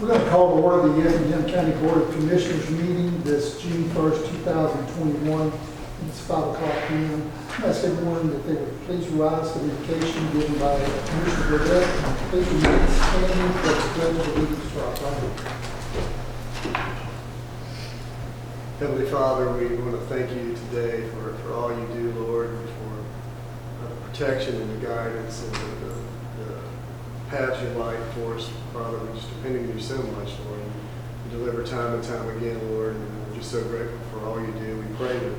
We're going to call to order the Effingham County Board of Commissioners meeting this June 1st, 2021. It's 5 o'clock p.m. I ask everyone that they would please rise to the invocation given by Commissioner Burdett, and please remain standing for the pledge of allegiance to our flag. Heavenly Father, we want to thank you today for all you do, Lord, for the protection and the guidance and the paths you light for us. Father, we're just depending on you so much, Lord. You deliver time and time again, Lord, and we're just so grateful for all you do. We pray that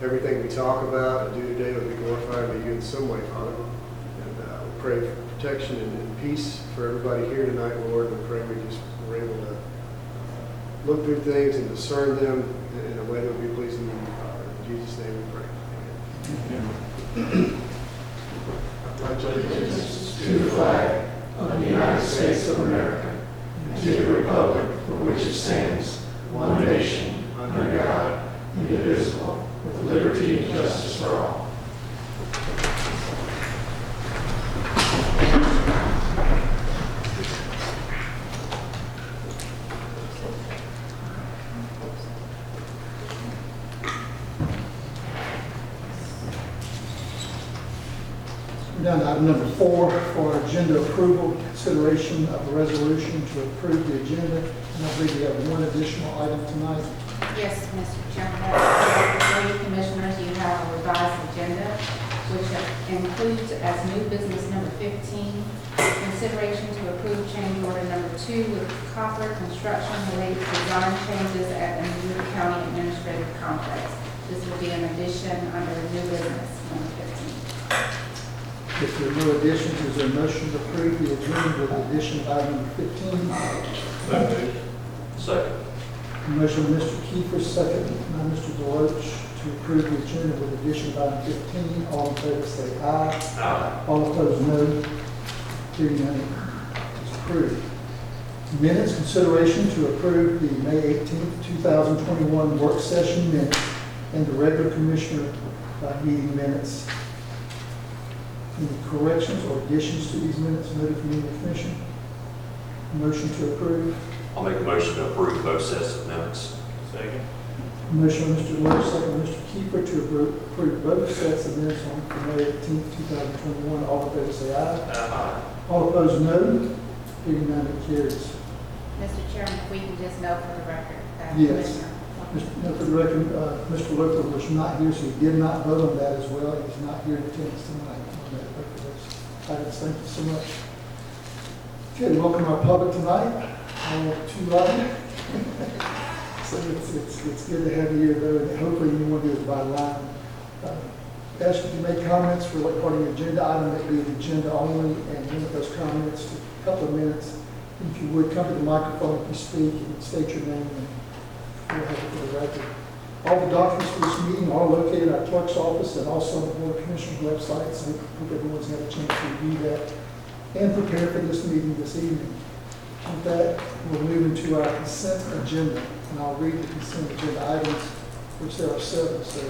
everything we talk about and do today will be glorified by you in some way, Father. And we pray for protection and peace for everybody here tonight, Lord. We pray we're able to look through things and discern them in a way that will be pleasing to you, Father. In Jesus' name we pray. Amen. I pledge allegiance to the flag of the United States of America and to the republic for which it stands, one nation, under God, indivisible, with liberty and justice for all. Down to item number 4 for agenda approval, consideration of a resolution to approve the agenda. And I believe we have one additional item tonight. Yes, Mr. Chairman. For you commissioners, you have a revised agenda, which includes as new business number 15, consideration to approve change order number 2 with copper construction related to design changes at the New County Administrative Complex. This will be an addition under new business number 15. If there are no additions, is there a motion to approve the agenda with the addition of item number 15? Second. Motion by Mr. Kiefer, second by Mr. Deloach to approve the agenda with the addition of item 15. All in favor say aye. Aye. All opposed, no. Hearing none, it's approved. Minutes, consideration to approve the May 18th, 2021 work session minutes and the regular commissioner meeting minutes. Any corrections or additions to these minutes noted from the commission? Motion to approve. I'll make a motion to approve both sets of minutes. Second. Motion by Mr. Lowe, second by Mr. Kiefer to approve both sets of minutes on May 18th, 2021. All in favor say aye. Aye. All opposed, no. Hearing none, it carries. Mr. Chairman, if we can just note for the record that Yes. Commissioner. For the record, Mr. Lowe was not here, so he did not vote on that as well. He's not here in attendance tonight. Thank you so much. Okay, welcome our public tonight. Too loud. So it's good to have you here, though, and hopefully anyone who is by line. Ask if you make comments for what part of the agenda item that be the agenda only, and limit those comments to a couple of minutes. If you would, come to the microphone if you speak and state your name, and we'll have it for the record. All the documents for this meeting are located at our clerk's office and also on the Board of Commissioners website, so we hope everyone's had a chance to review that and prepare for this meeting this evening. With that, we'll move into our consent agenda, and I'll read the consent agenda items, which there are 7, so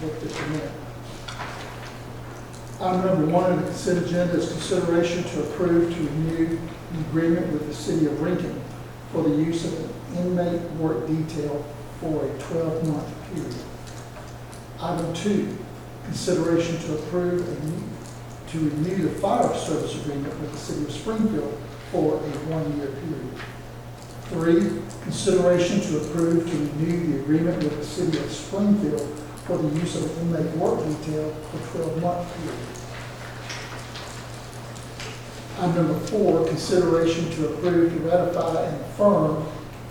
look just a minute. Item number 1 on the consent agenda is consideration to approve to renew the agreement with the City of Lincoln for the use of an inmate work detail for a 12-month period. Item 2, consideration to approve to renew the fire service agreement with the City of Springfield for a 1-year period. 3, consideration to approve to renew the agreement with the City of Springfield for the use of an inmate work detail for a 12-month period. Item number 4, consideration to approve to ratify and affirm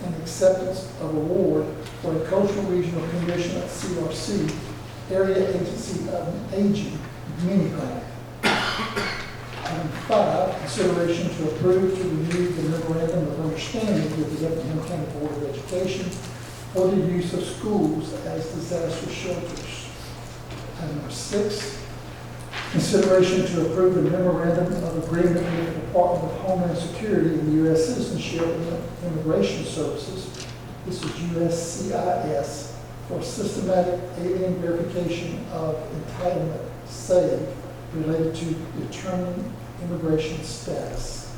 an acceptance of award for a Cultural Regional Commission at CRC, Area Agency of Aging, mini grant. Item 5, consideration to approve to renew the memorandum of understanding with the Effingham County Board of Education for the use of schools as disaster shelters. Item number 6, consideration to approve the memorandum of agreement with the Department of Homeland Security and U.S. Citizenship and Immigration Services. This is USCIS for systematic alien verification of entitlement, SAVE, related to determining immigration status.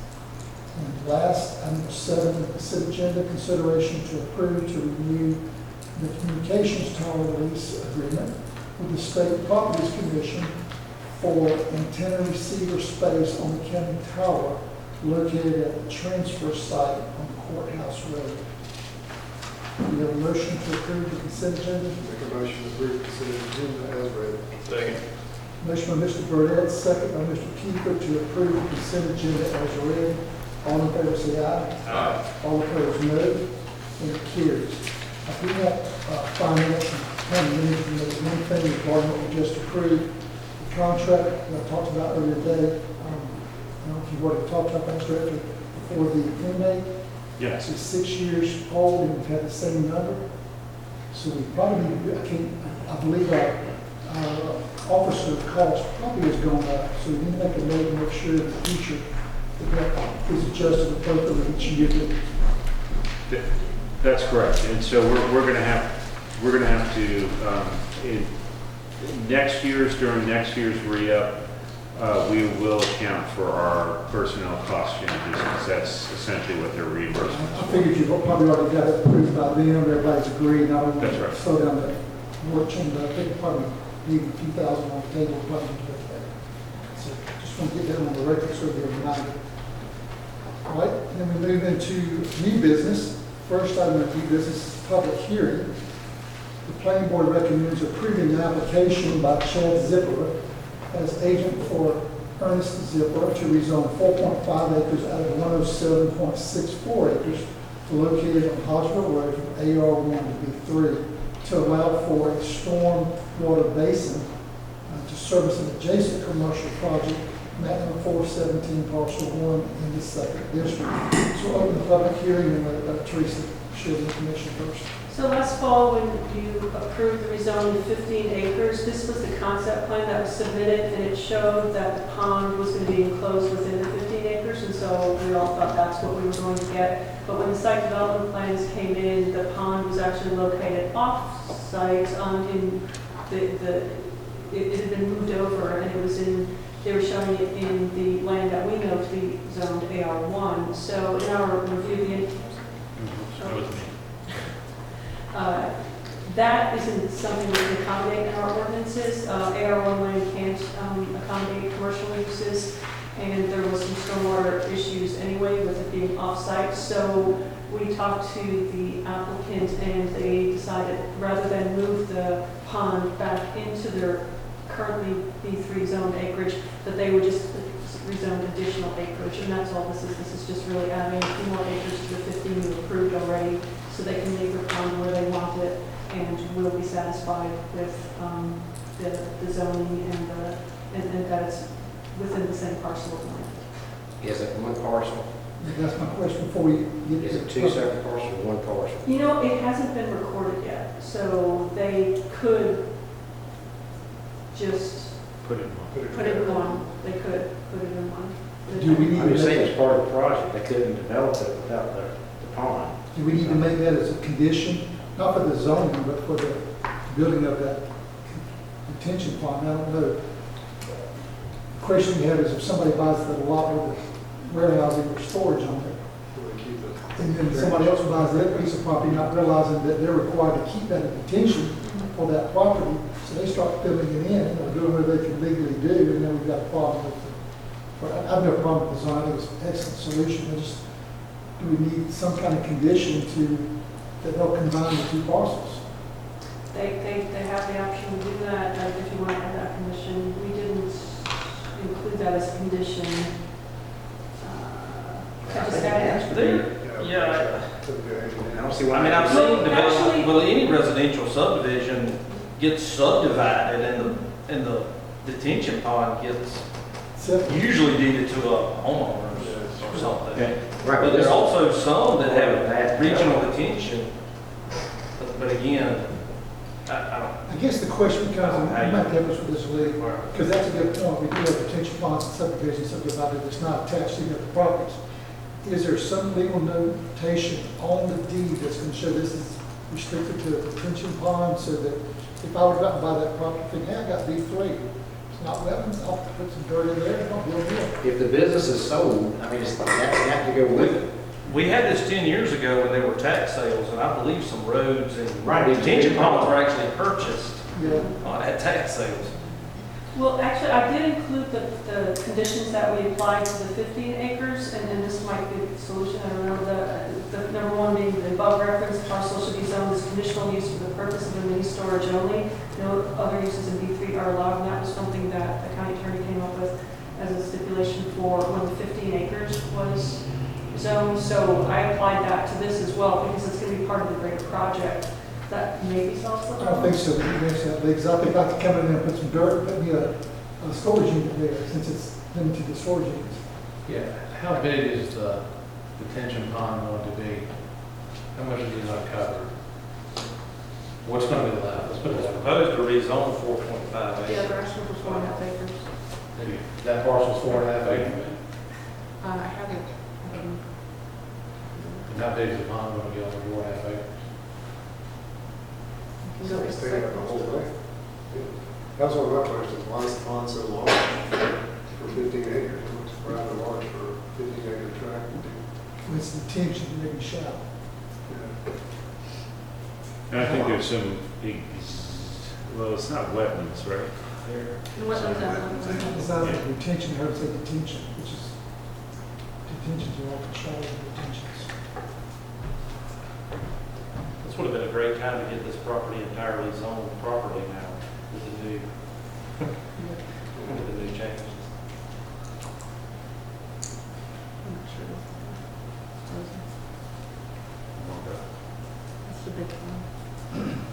And last, item 7 on the consent agenda, consideration to approve to renew the communications tower lease agreement with the State Properties Commission for antenna receiver space on the county tower located at the transfer site on Courthouse Road. Do you have a motion to approve the consent agenda? Make a motion to approve consent agenda as read. Second. Motion by Mr. Burdette, second by Mr. Keeper to approve the consent agenda as read. All in favor say aye. Aye. All opposed, no. And it carries. I do have finance and county management, one thing regarding what we just approved, the contract that I talked about earlier today. I don't know if you've already talked about that directly, for the inmate. Yes. It's 6 years old and we've had the same number. So we probably, I believe our officer cost probably has gone up. So we need to make a note and make sure in the future that is adjusted appropriately each year. That's correct, and so we're going to have to during next year's re-up, we will account for our personnel cost changes because that's essentially what their reimbursement I is. figured you've probably already got it approved by then, everybody's agreed, now we That's right. slow down the work change, but I think it probably need a few thousand on the table, probably to do that. So just want to get that on the record so they're reminded. All right, then we move into new business. First item of new business is public hearing. The planning board recommends approving the application by Chad Zipper as agent for Ernest Zipper to rezone 4.5 acres out of 107.64 acres located on Hodgeville Road from AR1 to B3 to allow for a storm water basin to service an adjacent commercial project, map number 417, parcel 1 in the second district. So open the public hearing and let Teresa share the information first. So last fall, when you approved the rezoning of 15 acres, this was the concept plan that was submitted, and it showed that the pond was going to be enclosed within the 15 acres, and so we all thought that's what we were going to get. But when the site development plans came in, the pond was actually located off-site it had been moved over, and it was they were showing it in the land that we know to be zoned AR1. So in our review, That was me. that isn't something we can accommodate in our ordinances. AR1 land can't accommodate commercial uses, and there was some stormwater issues anyway with it being off-site. So we talked to the applicant, and they decided rather than move the pond back into their currently B3 zoned acreage, that they would just rezone additional acreage, and that's all this is. This is just really adding a few more acres to the 15 you approved already, so they can make their pond where they want it, and will be satisfied with the zoning and that it's within the same parcel of land. Is it one parcel? That's my question before we get Is to it two separate parcels or one parcel? You know, it hasn't been recorded yet, so they could just Put it in. put it in one. They could put it in one. Do we need I'm just to saying make, it's part of the project. They couldn't develop it without the pond. do we need to make that as a condition, not for the zoning, but for the building of that detention pond? I don't know. The question we have is if somebody buys the lot with the warehousing or storage on it, We'll keep it. and then somebody else buys that piece of property, not realizing that they're required to keep that in detention for that property, so they start filling it in, or doing what they can legally do, and then we've got a problem with it. I've no problem with the design, I think it's an excellent solution. I just, do we need some kind of condition that they'll combine the two parcels? They have the option to do that, if you want to add that condition. We didn't include that as a condition. I just added. Yeah. I don't see why. I mean, I've Well, seen development, actually- well, any residential subdivision gets subdivided and the detention pond gets usually deeded to a homeowner or something. Right, But there's this- also some that have That- regional detention. But again, I I guess the question becomes, and you might help us with this, Lee, don't. because that's a good point. We do have detention ponds and subdivisions subdivided that's not attached to the other properties. Is there some legal notation on the deed that's going to show this is restricted to a detention pond, so that if I were to go out and buy that property, think, hey, I got B3, It's not wetlands, I'll put some dirt in there, don't build it. If the business is sold, I mean, that's got to go with it. We had this 10 years ago when there were tax sales, and I believe some roads and Right. detention ponds were actually purchased Yeah. at tax sales. Well, actually, I did include the conditions that we applied to the 15 acres, and then this might be the solution. I remember the number one being the above referenced parcel should be zoned as conditional use for the purpose of a mini storage only. No other uses in B3 are allowed, and that was something that the county attorney came up with as a stipulation for when the 15 acres was zoned. So I applied that to this as well, because it's going to be part of the greater project. That maybe solves the I problem. don't think so, yes, because I think I could come in there and put some dirt, put me a storage unit there, since it's limited to storage units. Yeah, how big is the detention pond going to be? How much is it going to cover? What's going to be allowed? Let's put it It's that way. proposed to rezone 4.5 acres. Yeah, they're asking for 4.5 acres. That parcel's 4.5 acres. I have it. And how big is the pond going to be on 4.5 acres? So it's taking up the whole thing. Yeah. That's one of my questions, why is the pond so large for 15 acres? It looks rather large for a 15-acre tract. It's the tension, maybe shallow. Yeah. And I think there's some, well, it's not wetlands, right? And what was that? It's not like retention, I would say detention, which is, detentions are often shallow detentions. This would have been a great time to get this property entirely zoned properly now with the new changes. I'm not sure. That's the big one.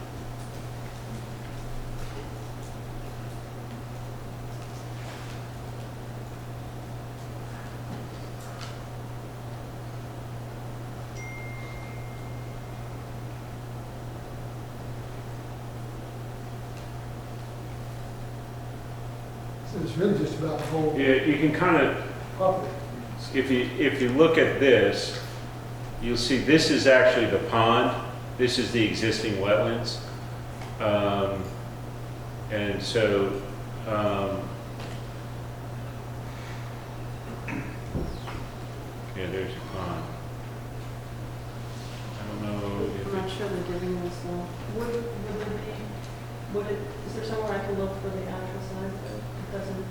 So it's really just about the whole Yeah, you can kind of, property. if you look at this, you'll see this is actually the pond. This is the existing wetlands. And so, yeah, there's your pond. I don't know if I'm not sure they're giving us, would there be, is there somewhere I can look for the address on it that doesn't?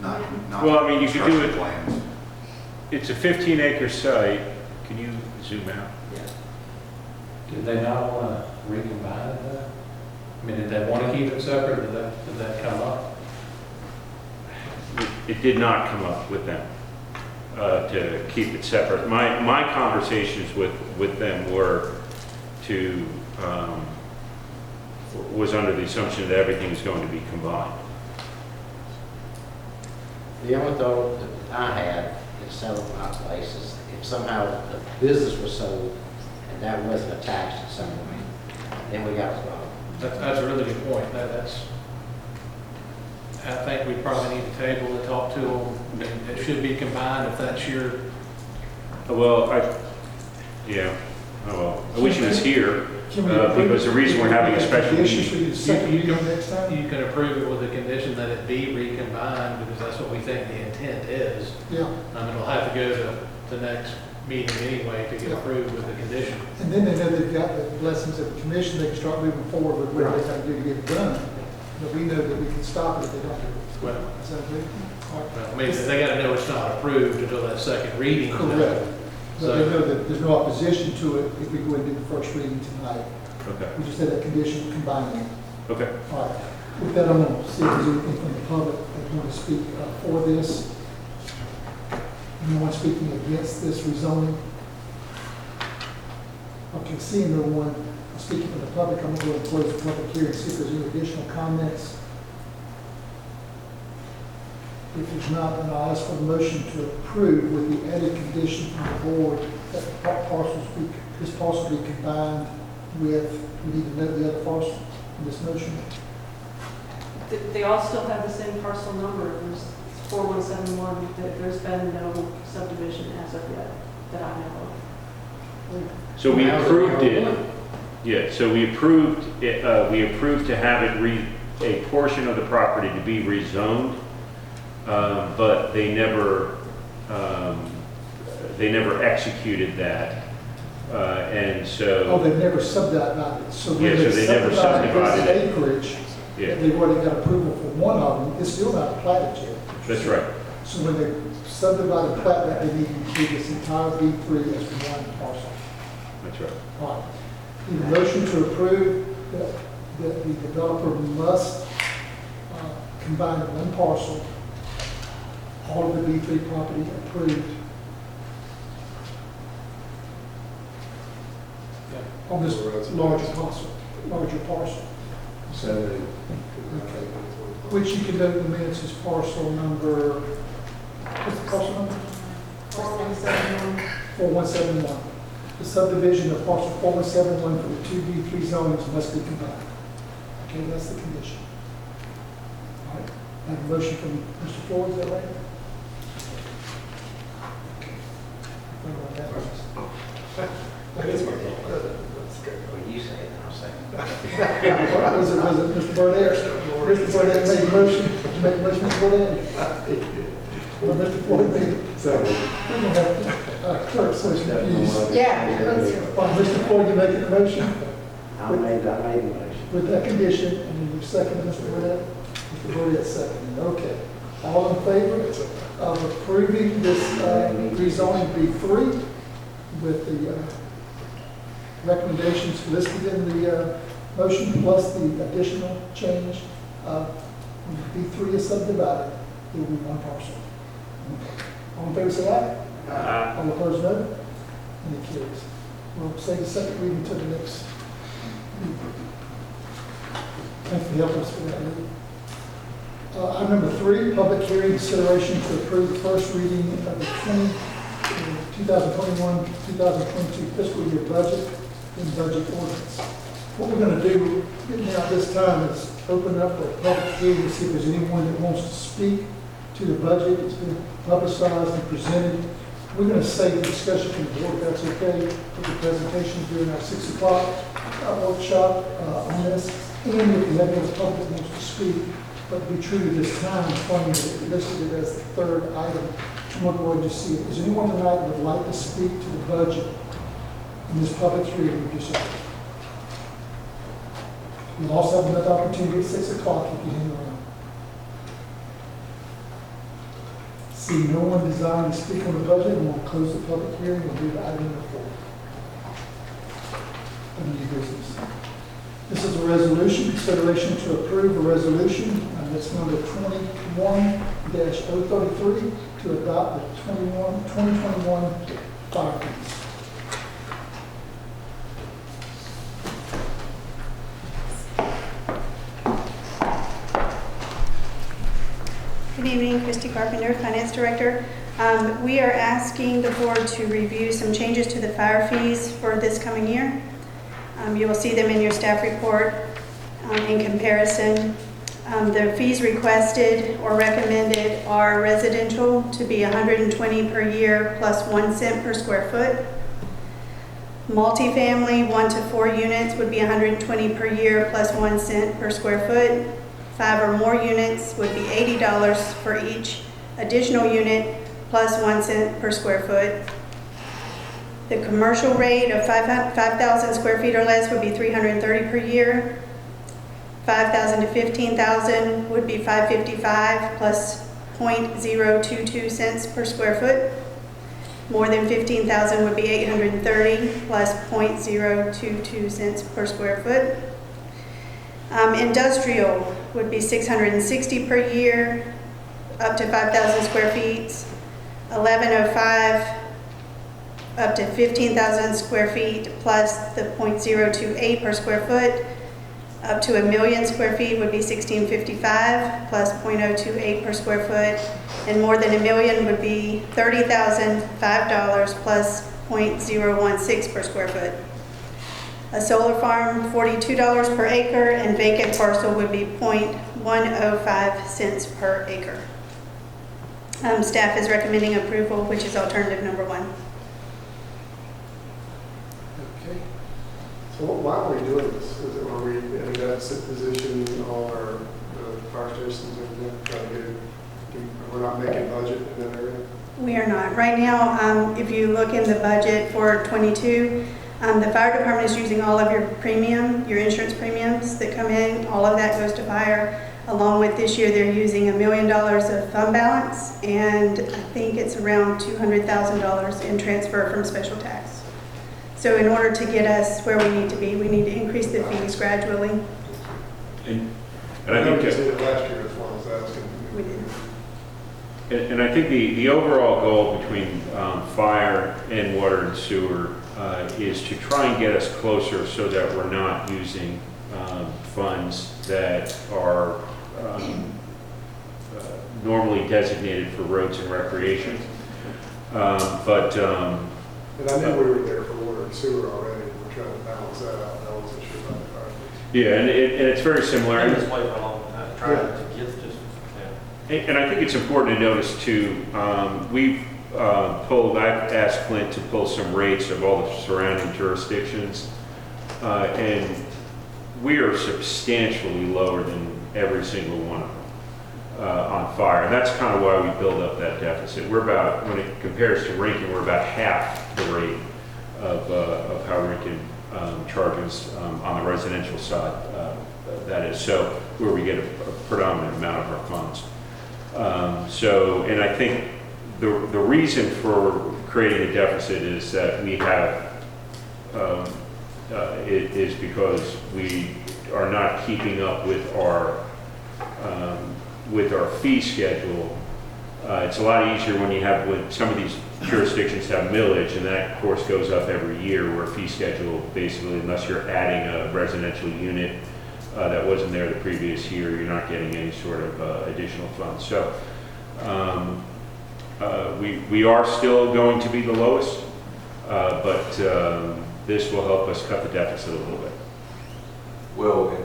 Not Well, I mean, you could do construction it- plans. it's a 15-acre site. Can you zoom out? Yeah. Did they not want to recombine it though? I mean, did they want to keep it separate, or did that come up? It did not come up with them to keep it separate. My conversations with them were to, was under the assumption that everything was going to be combined. The only thought that I had in selling my place is if somehow the business was sold and that wasn't attached in some way, then we got a problem. That's a really good point. I think we probably need to table and talk to them. It should be combined if that's your, Well, yeah, oh well, I wish it was here, Can we approve because the reason we're having a special Conditions meeting. for you to second reading next time? you can approve it with the condition that it be recombined, because that's what we think the intent is. Yeah, It'll have to go to the next meeting anyway to get Yeah. approved with the condition. and then they know they've got the blessings of the commission, they can start moving forward with what they have to do to get it done. But we know that we can stop it if they don't do it. Well, Is that good? All right. I mean, they gotta know it's not approved until that second reading. Correct. But So- they know that there's no opposition to it if we go and do the first reading tonight. Okay, We just had that condition of combining it. okay. All right. With that, I'm going to see if there's anything from the public that want to speak for this. Anyone speaking against this rezoning? Okay, seeing no one speaking from the public, I'm going to go and close the public hearing, see if there's any additional comments. If there's not, then I'll ask for the motion to approve with the added condition from the board that the this parcel be combined with, we need to note the other parcel in this motion. They all still have the same parcel number. There's 4171. There's been no subdivision as of yet that I know of. So we Now that approved we it, own yeah, so we approved it, we approved to have it a portion of the property to be rezoned, but they never executed that. And Oh, so, they've never subdivided, so when Yeah, so they they never subdivided subdivided this it. acreage, yeah, they've already got approval for one of them, it's still not platted yet. that's right. So when they subdivide and plat that, they need to include this entire B3 as one parcel. That's right. All right. Need a motion to approve that the developer must combine in one parcel all of the B3 property approved on this larger parcel. So, Which you can note in the minutes is parcel number, what's the parcel number? 4171. The subdivision of parcel 4171 for the two B3 zonings must be combined. Okay, that's the condition. All right, I have a motion from Mr. Floyd, is that right? Okay. Well, you say it, and I'll say Was it Mr. Burnett? Mr. Burnett made the motion. Did you make the motion, Mr. Burnett? Well, Mr. Floyd made it. We're gonna have clerk so confused. Yeah. Mr. Floyd, you making the motion I made the motion. with that condition, and then you second, Mr. Burnett? Mr. Burnett second. Okay. All in favor of approving this rezoning B3 with the recommendations listed in the motion plus the additional change when the B3 is subdivided, it will be one parcel. All in favor, say aye. All opposed, no. And it carries. We'll say the second reading to the next meeting. Thanks for helping us with that, Lee. Item number 3, public hearing consideration to approve the first reading of the 2021-2022 fiscal year budget and budget ordinance. What we're going to do now this time is open up a public hearing to see if there's anyone that wants to speak to the budget. It's been publicized and presented. We're going to save the discussion from the board, if that's okay, with the presentation during our 6 o'clock workshop on this. And if you have any public that wants to speak, but be true to this time frame that it listed it as the third item. I'm going to go ahead and see it. Is there anyone tonight that would like to speak to the budget in this public hearing we just had? We'll also have another opportunity at 6 o'clock if you hang around. See no one desiring to speak on the budget, and we'll close the public hearing. We'll do the item number 4. Under new business. This is a resolution, consideration to approve a resolution, and it's number 21-033, to adopt the 2021 fire fees. Good evening, Christy Carpenter, Finance Director. We are asking the board to review some changes to the fire fees for this coming year. You will see them in your staff report in comparison. The fees requested or recommended are residential to be $120 per year plus 1 cent per square foot. Multifamily 1 to 4 units would be $120 per year plus 1 cent per square foot. 5 or more units would be $80 for each additional unit plus 1 cent per square foot. The commercial rate of 5,000 square feet or less would be $330 per year. 5,000 to 15,000 would be $555 plus 0.022 cents per square foot. More than 15,000 would be $830 plus 0.022 cents per square foot. Industrial would be $660 per year, up to 5,000 square feet. 1105 up to 15,000 square feet plus the 0.028 per square foot. Up to 1 million square feet would be $1655 plus 0.028 per square foot. And more than 1 million would be $30,005 plus 0.016 per square foot. A solar farm, $42 per acre, and vacant parcel would be 0.105 cents per acre. Staff is recommending approval, which is alternative number 1. Okay. So why are we doing this? Are we in a deficit position or fire stations and everything, trying to we're not making budget in that area? We are not. Right now, if you look in the budget for '22, the fire department is using all of your premium, your insurance premiums that come in. All of that goes to fire. Along with this year, they're using $1 million of fund balance, and I think it's around $200,000 in transfer from special tax. So in order to get us where we need to be, we need to increase the fees gradually. And I I know think you that- did it last year as well as asking. We did. And I think the overall goal between fire and water and sewer is to try and get us closer so that we're not using funds that are normally designated for roads and recreation. But And I knew we were there for water and sewer already, we're trying to balance that out, and I wasn't sure about the fire. yeah, and it's very similar. Been this way for a long time, trying to get just, yeah. And I think it's important to notice too, I've asked Clint to pull some rates of all the surrounding jurisdictions, and we are substantially lower than every single one of them on fire. And that's kind of why we build up that deficit. We're about, when it compares to Rankin, we're about half the rate of how Rankin charges on the residential side. That is, so where we get a predominant amount of our funds. And I think the reason for creating a deficit is that we have, it is because we are not keeping up with our fee schedule. It's a lot easier when some of these jurisdictions have millage, and that of course goes up every year, where fee schedule basically, unless you're adding a residential unit that wasn't there the previous year, you're not getting any sort of additional funds. So we are still going to be the lowest, but this will help us cut the deficit a little bit. Well,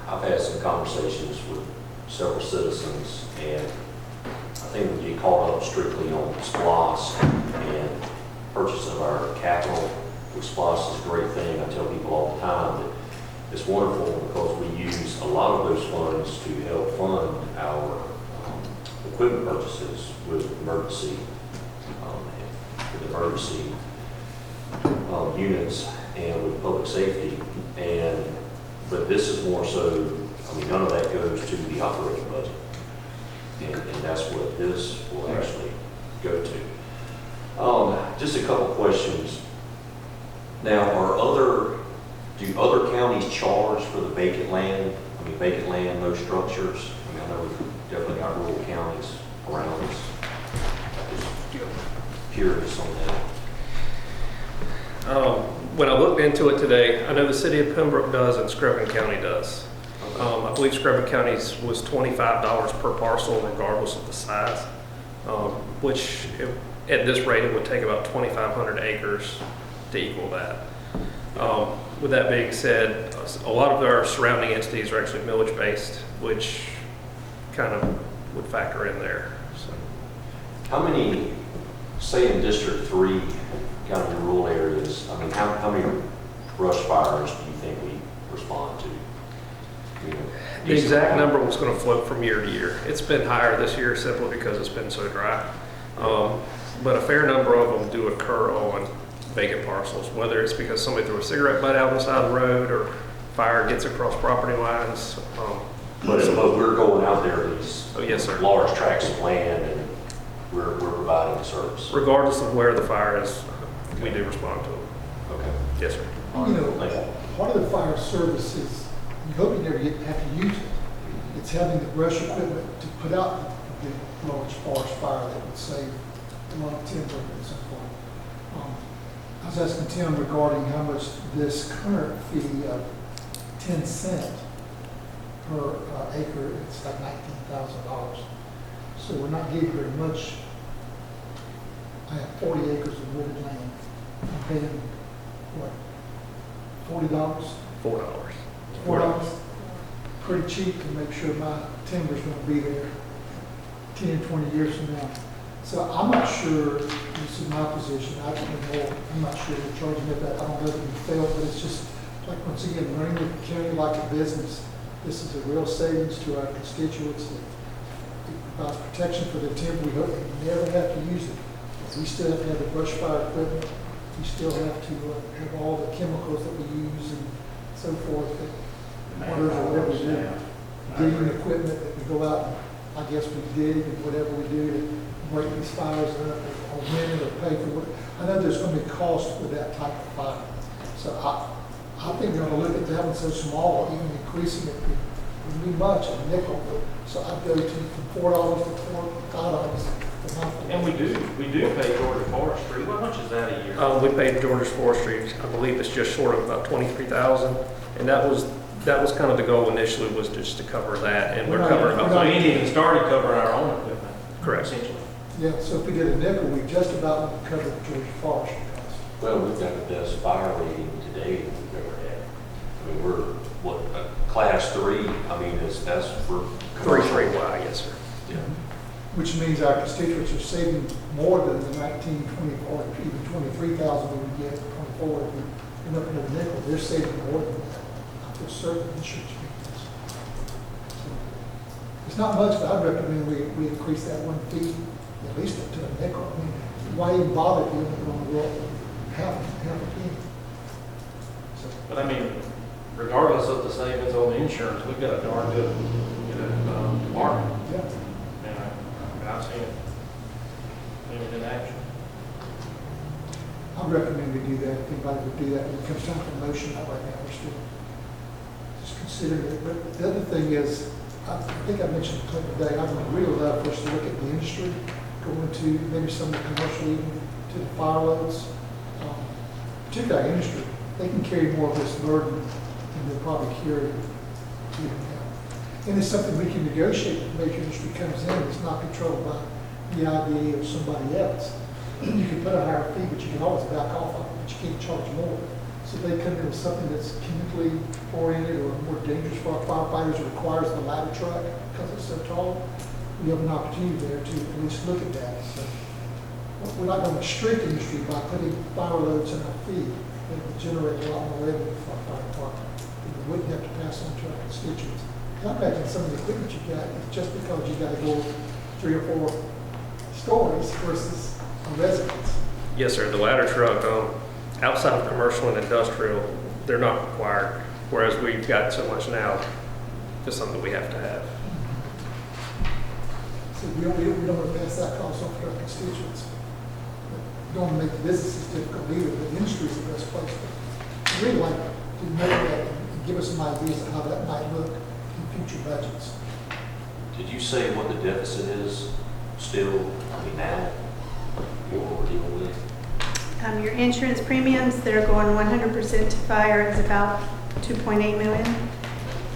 I've had some conversations with several citizens, and I think we get caught up strictly on SPLOST and purchase of our capital, which SPLOST is a great thing. I tell people all the time that it's wonderful because we use a lot of those funds to help fund our equipment purchases with emergency units and with public safety. But this is more so, I mean, none of that goes to the operating budget. And that's what this will actually go to. Just a couple questions. Now, do other counties charge for the vacant land? I mean, vacant land, no structures? I mean, I know we've definitely got rural counties around us. Just curious on that. When I looked into it today, I know the city of Pembroke does and Screven County does. I believe Screven County's was $25 per parcel regardless of the size, which at this rate it would take about 2,500 acres to equal that. With that being said, a lot of our surrounding entities are actually millage based, which kind of would factor in there. So. How many, say in District 3, kind of the rural areas, I mean, how many brush fires do you think we respond to? You know, The exact number was going to float from year to year. It's been higher this year simply because it's been so dry. But a fair number of them do occur on vacant parcels, whether it's because somebody threw a cigarette butt out on the side of the road or fire gets across property lines. But we're going out there to these yes, sir. large tracts of land, and we're providing the service. Regardless of where the fire is, we do respond to them. Okay. Yes, sir. You know, part of the fire service is, you hope you never have to use it. It's having the brush equipment to put out the large forest fire that would save a lot of timber and so forth. I was asking Tim regarding how much this current fee of 10 cents per acre, it's like $19,000. So we're not getting very much. I have 40 acres of wooded land. I'm paying, what, $40? $4. $4. Pretty cheap to make sure my timber's going to be there 10, 20 years from now. So I'm not sure, this is my position, I don't know, I'm not sure we're charging it that, I don't know if we failed, but it's just, like, once again, running the county like a business. This is a real savings to our constituents. It provides protection for the timber. We hope they never have to use it. But we still have to have the brush fire equipment. We still have to have all the chemicals that we use and so forth. Orders or whatever we do. Digging equipment that we go out and, I guess we dig and whatever we do to break these fires up or rent it or pay for what. I know there's going to be cost with that type of fire. So I think we're going to look at that one so small, even increasing it wouldn't be much, a nickel. So I'd go to from $4 to $5. And we do pay Georgia Forestry. How much is that a year? We paid Georgia Forestry, I believe it's just short of about 23,000, and that was kind of the goal initially, was just to cover that, and we're covering So about. we ain't even started covering our own equipment. Correct. Essentially. Yeah, so if we did a nickel, we just about would cover the Georgia Forestry cost. Well, we've got the best fire rating today that we've ever had. I mean, we're, what, class 3, I mean, that's for commercial. 3.3Y, yes, sir. Yeah. Which means our constituents are saving more than the 19, 20, or even 23,000 we would get, 24 if we end up in a nickel. They're saving more than that. I feel certain insurance companies. So, it's not much, but I'd recommend we increase that one fee at least up to a nickel. I mean, why even bother if you're going to go up half a penny? So, But I mean, regardless of the savings on the insurance, we've got a darn good, department. yeah. And I've seen it in action. I recommend we do that. If anybody would do that, when it comes time for motion, not right now, we're still just considering it. But the other thing is, I think I mentioned it today, I would really love for us to look at the industry, go into maybe some of the commercial, even to the fire loads. Particularly our industry, they can carry more of this burden than they'll probably carry even now. And it's something we can negotiate if the major industry comes in. It's not controlled by the IDA or somebody else. You can put a higher fee, but you can always back off of it, but you can't charge more. So they come in with something that's chemically oriented or more dangerous for our firefighters, or requires the ladder truck because it's so tall. We have an opportunity there to at least look at that. So we're not going to restrict industry by putting fire loads in our fee. It would generate a lot more revenue for our fire department. We wouldn't have to pass on to our constituents. I imagine some of the equipment you got is just because you got to go 3 or 4 stories versus a residence. Yes, sir, the ladder truck, outside of commercial and industrial, they're not required, whereas we've got so much now, it's something we have to have. So we don't want to pass that cost on to our constituents. We don't want to make the businesses difficult either, but the industry is the best place. But we'd like to know that and give us some ideas of how that might look in future budgets. Did you say what the deficit is still, I mean, now, what we're dealing with? Your insurance premiums that are going 100% to fire is about 2.8 million.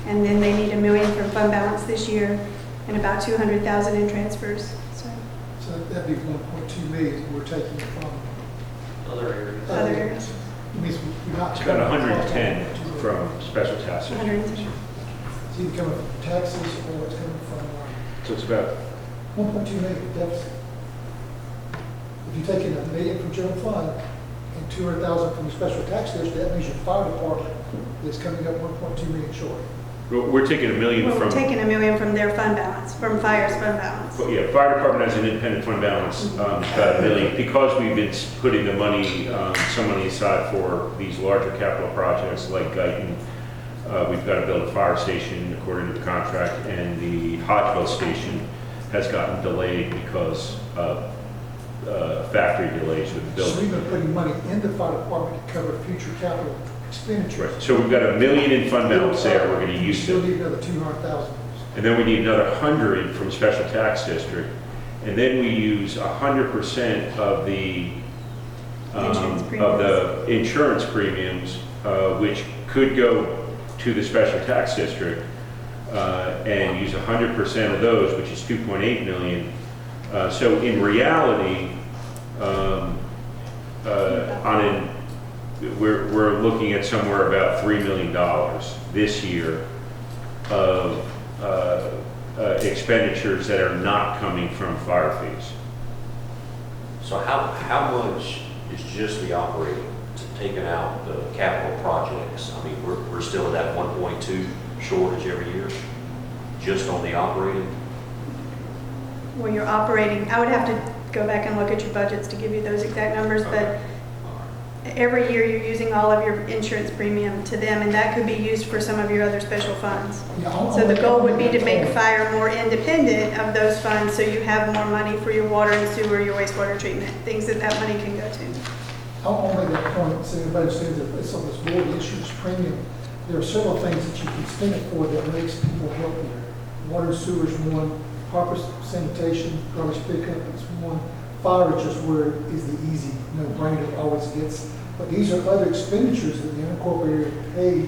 And then they need $1 million for fund balance this year and about 200,000 in transfers. So that'd be 1.2 million we're taking from Other areas. Other areas. It means we're not. It's about 110 from special taxes. 110. It's either coming from taxes or it's coming from So it's about 1.2 million deficit. If you take in $1 million from general fund and 200,000 from the special tax district, that means your fire department is coming up 1.2 million short. we're taking $1 million Well, we're from. taking $1 million from their fund balance, from fire's fund balance. Well, yeah, fire department has an independent fund balance, about $1 million, because we've been putting the money, some money aside for these larger capital projects like Guyton. We've got to build a fire station according to the contract, and the Hodgeville station has gotten delayed because of factory delays with the So building. we've been putting money in the fire department to cover future capital expenditures. Right. So we've got $1 million in fund balance there, we're going to use Still it. need another 200,000. And then we need another 100 from special tax district. And then we use 100% of the insurance premiums, which could go to the special tax district, and use 100% of those, which is 2.8 million. So in reality, we're looking at somewhere about $3 million this year of expenditures that are not coming from fire fees. So how much is just the operating, taking out the capital projects? I mean, we're still at that 1.2 shortage every year, just on the operating? When you're operating, I would have to go back and look at your budgets to give you those exact numbers, but every year you're using all of your insurance premium to them, and that could be used for some of your other special funds. Yeah, So the goal would be to make fire more independent of those funds, so you have more money for your water and sewer, your wastewater treatment, things that that money can go to. I'll make that point, so everybody says that it's on this board insurance premium. There are several things that you can spend it for that makes people healthier. Water and sewer is one, proper sanitation, garbage pickup is one. Fire is just where it is the easy, no-brainer always gets. But these are other expenditures that the unincorporated pay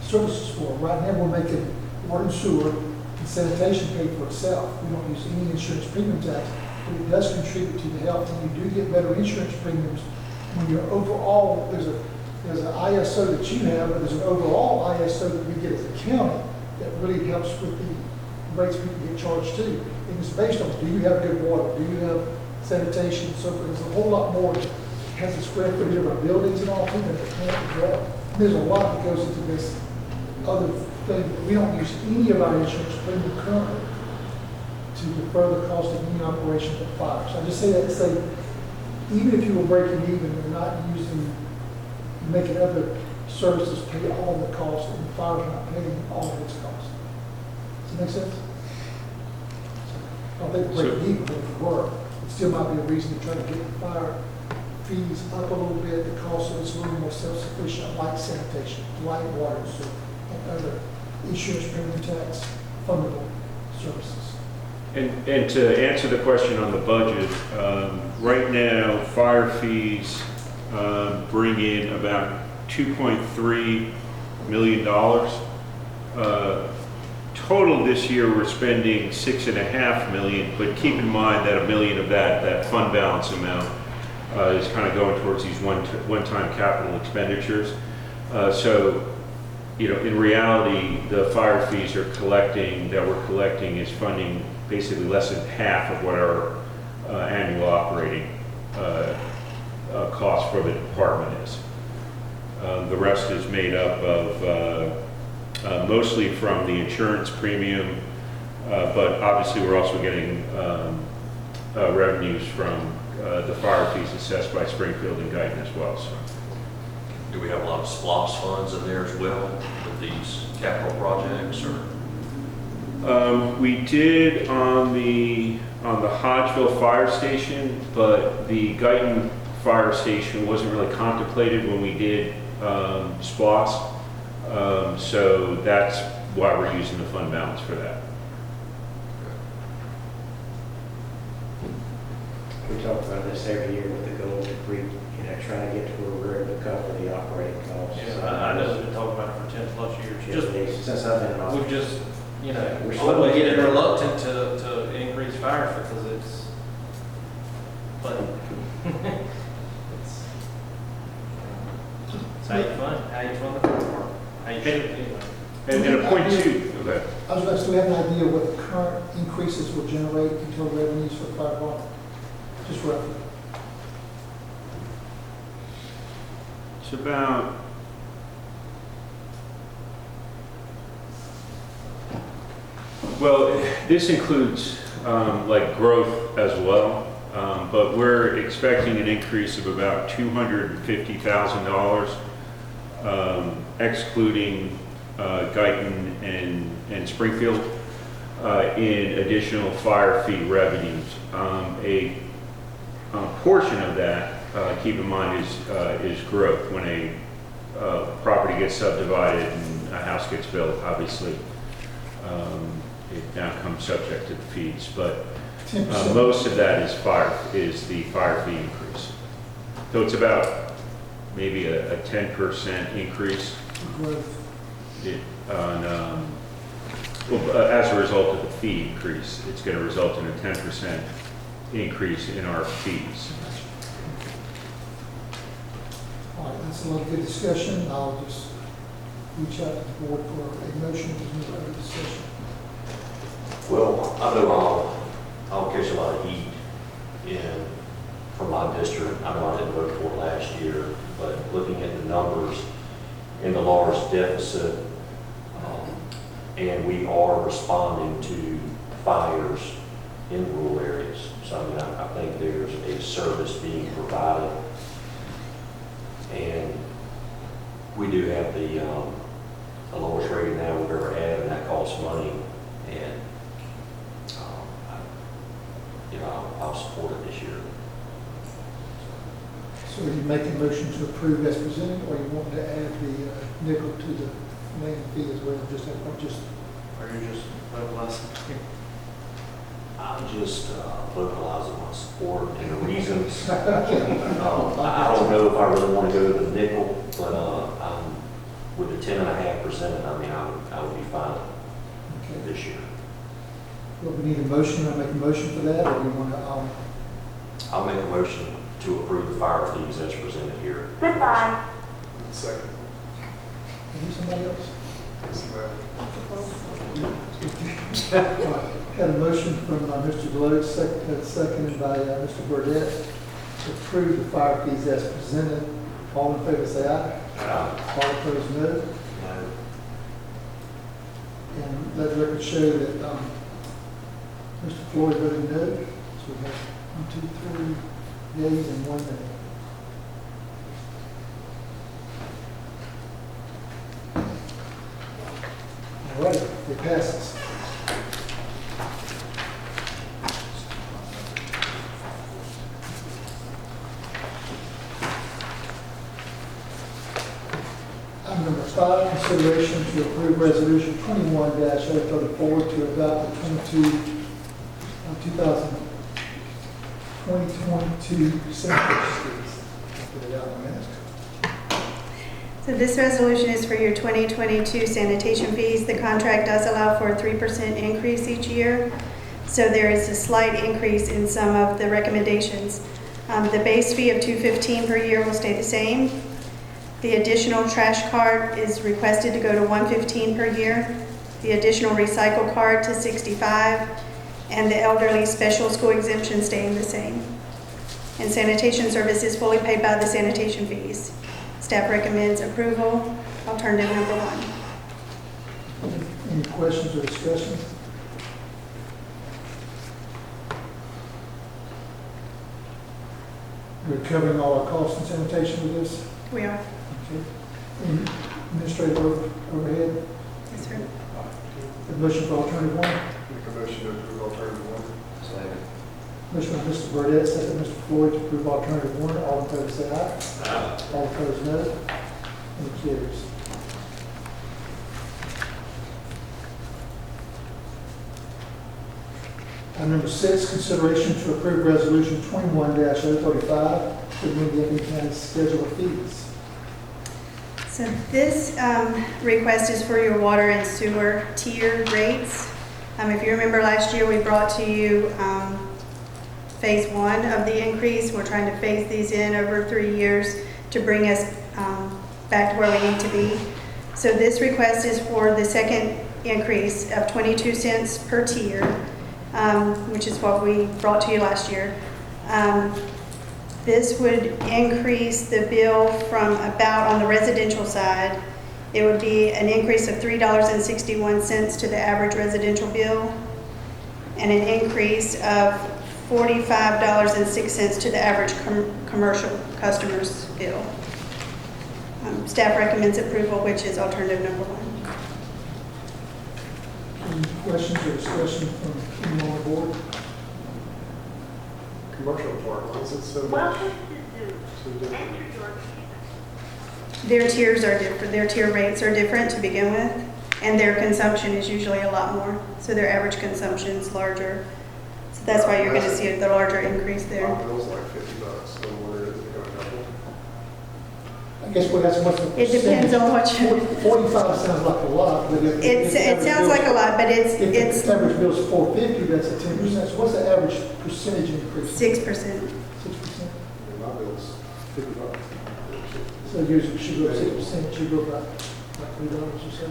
services for. Right now, we're making water and sewer and sanitation pay for itself. We don't use any insurance premium tax, but it does contribute to the health, and you do get better insurance premiums when you're overall, there's an ISO that you have, but there's an overall ISO that we get as a county that really helps with the rates people get charged to. And it's based on, do you have good water? Do you have sanitation and so forth? There's a whole lot more. It has the square footage of our buildings and all too that it can't as well. There's a lot that goes into this other thing. We don't use any of our insurance premium currently to defer the cost of any operation of fire. So I just say that to say, even if you were breaking even, you're not making other services pay all the costs, and the fire's not paying all of its costs. Does that make sense? I don't think we're breaking even, but if we were, it still might be a reason to try to get the fire fees up a little bit, the cost of it's a little more self-sufficient, like sanitation, like water and sewer, and other insurance premium tax fundable services. And to answer the question on the budget, right now, fire fees bring in about $2.3 million. Total this year, we're spending $6.5 million, but keep in mind that $1 million of that fund balance amount is kind of going towards these one-time capital expenditures. So, you know, in reality, the fire fees we're collecting is funding basically less than half of what our annual operating cost for the department is. The rest is made up of mostly from the insurance premium, but obviously we're also getting revenues from the fire fees assessed by Springfield and Guyton as well. So. Do we have a lot of SPLOST funds in there as well with these capital projects, or? We did on the Hodgeville fire station, but the Guyton fire station wasn't really contemplated when we did SPLOST. So that's why we're using the fund balance for that. We talk about this every year with the goal to try to get to where we're able to cover the operating costs. Yeah, I know we've been talking about it for 10 plus years. Just, since I've been in office. we've just, you know, We're we're slowly getting getting reluctant to increase fire because it's, but it's how you fund the fire department, how you pay it anyway. And a point two, okay. I was going to say, we have an idea what the current increases will generate in total revenues for the fire department, just roughly. It's about this includes like growth as well, but we're expecting an increase of about $250,000, excluding Guyton and Springfield, in additional fire fee revenues. A portion of that, keep in mind, is growth. When a property gets subdivided and a house gets built, obviously, it now comes subject to the fees. But most of that is the fire fee increase. So it's about maybe a 10% increase as a result of the fee increase. It's going to result in a 10% increase in our fees. All right, that's a lot of good discussion. I'll just reach out to the board for a motion to move over discussion. Well, I know I'll catch a lot of heat from my district. I know I didn't vote for it last year, but looking at the numbers in the large deficit, and we are responding to fires in rural areas. So I mean, I think there's a service being provided. And we do have the lowest rating now we've ever had, and that costs money. And, I'll support it this year. So are you making a motion to approve as presented, or you want to add the nickel to the landing fee as well? Are you just mobilizing? I'm just vocalizing my support and the reasons. I don't know if I really want to go to the nickel, but with the 10.5%, I mean, I would be fine Okay. this year. Well, we need a motion. I'll make a motion for that, or we want to, I'll make a motion to approve the fire fees as presented here. Second. need somebody else? Somebody. Had a motion from Mr. Deloach, seconded by Mr. Burdette, to approve the fire fees as presented. All in favor, say aye. All opposed, no. And let the record show that Mr. Floyd voted no. So we have 1, 2, 3 yeas and 1 nay. All right, it passes. Item number 5, consideration to approve resolution 21-034 to adopt the 2022 census fees. I'll put it out in a minute. So this resolution is for your 2022 sanitation fees. The contract does allow for a 3% increase each year. So there is a slight increase in some of the recommendations. The base fee of $215 per year will stay the same. The additional trash card is requested to go to $115 per year. The additional recycle card to $65, and the elderly special school exemption staying the same. And sanitation service is fully paid by the sanitation fees. Staff recommends approval. Alternative number 1. Any questions or discussion? We're covering all our costs and sanitation with this? We are. Okay. Any administrative overhead? Yes, sir. The motion for alternative 1? Make a motion to approve alternative 1. Second. Motion by Mr. Burdette, second Mr. Floyd to approve alternative 1. All in favor say aye. All opposed no. And it carries. Item number 6, consideration to approve resolution 21-035 to amend the Effingham County schedule of fees. So this request is for your water and sewer tier rates. If you remember last year, we brought to you phase 1 of the increase. We're trying to phase these in over 3 years to bring us back to where we need to be. So this request is for the second increase of 22 cents per tier, which is what we brought to you last year. This would increase the bill from about, on the residential side, it would be an increase of $3.61 to the average residential bill, and an increase of $45.06 to the average commercial customer's bill. Staff recommends approval, which is alternative number 1. Any questions or discussion from anyone on the board? Commercial part, why is it so much? So different? Their tiers are different. Their tier rates are different to begin with, and their consumption is usually a lot more. So their average consumption is larger. So that's why you're going to see the larger increase there. My bill's like $50, so what is it going to double? I guess that's what's the It depends on what you, 45 sounds like a lot, but if it sounds like a lot, but if it's the average bill is 450, that's a 10%. So what's the average percentage increase? 6%. 6%. My bill's $50. So yours should go 6%, should go about $3 or so.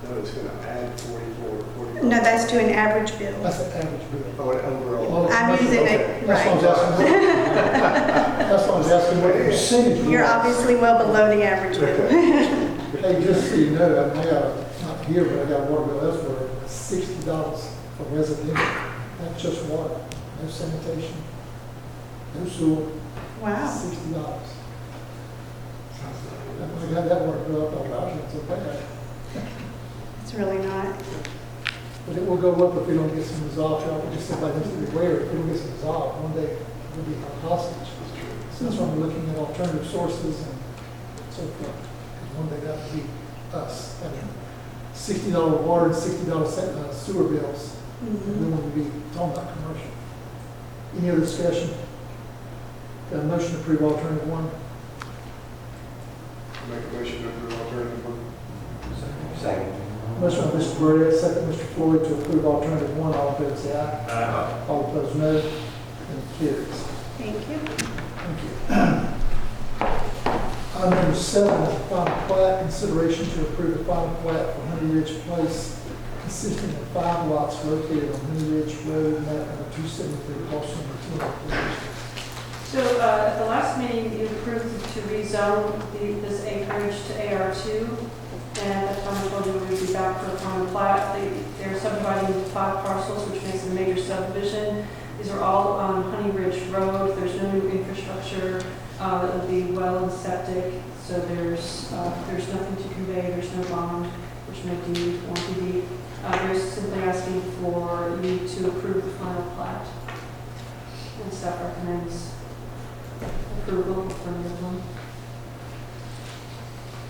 No, it's going to add 44. No, that's to an average bill. That's the average bill. Oh, and overall. I'm using it, That's what I was asking. That's what I was asking, what the percentage was. You're obviously well below the average bill. Hey, just so you know, I may not here, but I got a water bill elsewhere, it's $60 for residential. That's just water, no sanitation, no sewer, Wow. $60. When I got that water bill, I thought, wow, that's so bad. It's really not. But it will go up if we don't get some resolve. I just said, needs to be aware, if we don't get some resolve, one day we'll be hostage. So that's why we're looking at alternative sources and so forth. Because one day that will be us having $60 water and $60 sewer bills. And we want to be talking about commercial. Any other discussion? Got a motion to approve alternative one? Make a motion to approve alternative one. Second. Motion by Mr. Burdette, second Mr. Floyd to approve alternative one. All in favor say aye. Aye. All opposed no. And it carries. Thank you. Thank you. Item number 7 is the final plat. Consideration to approve the final plat for Honey Ridge Place consisting of 5 lots located on Honey Ridge Road, map number 273, parcel number 2. So at the last meeting, you approved to rezone this acreage to AR2. And at the time, I told you we'd be back for a final plat. They're subdividing 5 parcels, which makes it a major subdivision. These are all on Honey Ridge Road. There's no new infrastructure. It'll be well and septic. So there's nothing to convey. There's no bond. There's no deed, warranty deed. They're simply asking for you to approve the final plat. And staff recommends approval for this one.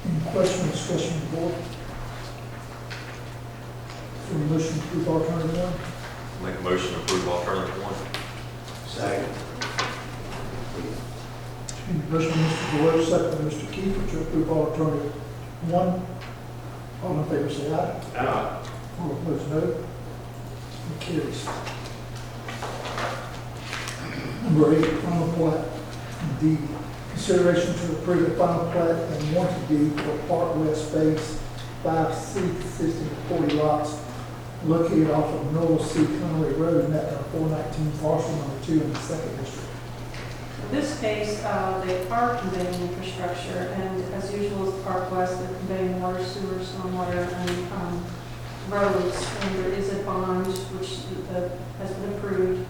Any question or discussion on the board? So a motion to approve alternative one? Make a motion to approve alternative one. Second. Motion by Mr. Deloach, second by Mr. Kiefer to approve alternative one. All in favor say aye. Aye. All opposed no. It carries. Number 8, final plat deed. Consideration to approve the final plat and warranty deed for Park West Phase 5C consisting of 40 lots located off of Noel C. Conway Road, map number 419, parcel number 2 in the 2nd district. In this case, they are conveying infrastructure, and as usual with Park West, they're conveying water, sewer, stormwater, and roads. And there is a bond which has been approved,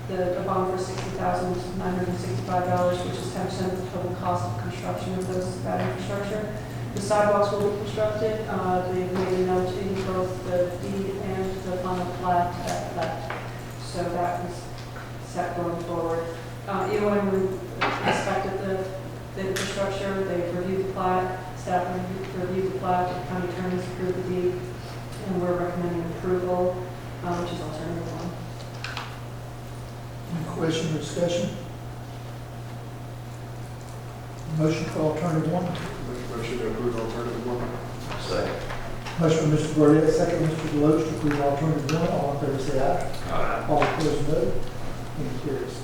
a bond for $60,965, which is 10% of the total cost of construction of that infrastructure. The sidewalks will be constructed. They've made a note in both the deed and the final plat that so that is set going forward. EOM inspected the infrastructure, they've reviewed the plat, staff reviewed the plat, the county attorneys approved the deed, and we're recommending approval, which is alternative one. Any question or discussion? Motion for alternative one. Make a motion to approve alternative one. Second. Motion by Mr. Burdette, second Mr. Deloach to approve alternative one. All in favor say aye. Aye. All opposed no. And it carries.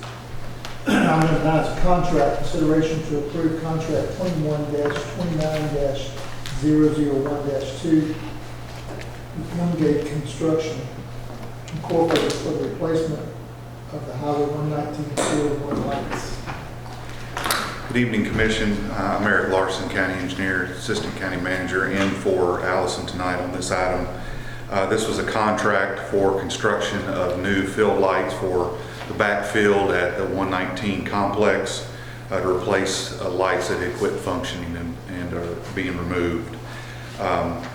Item number 9 is a contract. Consideration to approve contract 21-29-001-2 with Wingate Construction Incorporated for the replacement of the Highway 119 field one lights. Good evening, Commission. I'm Eric Larson, County Engineer, Assistant County Manager, in for Allison tonight on this item. This was a contract for construction of new field lights for the backfield at the 119 complex to replace lights that had quit functioning and are being removed.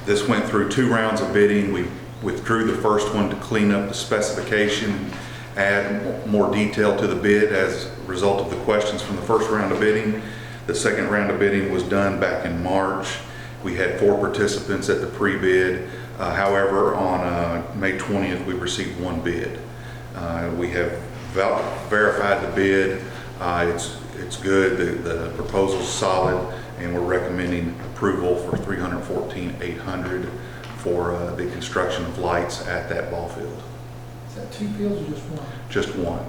This went through 2 rounds of bidding. We withdrew the first one to clean up the specification, add more detail to the bid as a result of the questions from the first round of bidding. The second round of bidding was done back in March. We had 4 participants at the pre-bid. However, on May 20th, we received 1 bid. We have verified the bid. It's good. The proposal's solid, and we're recommending approval for $314,800 for the construction of lights at that ball field. Is that 2 fields or just one? Just one.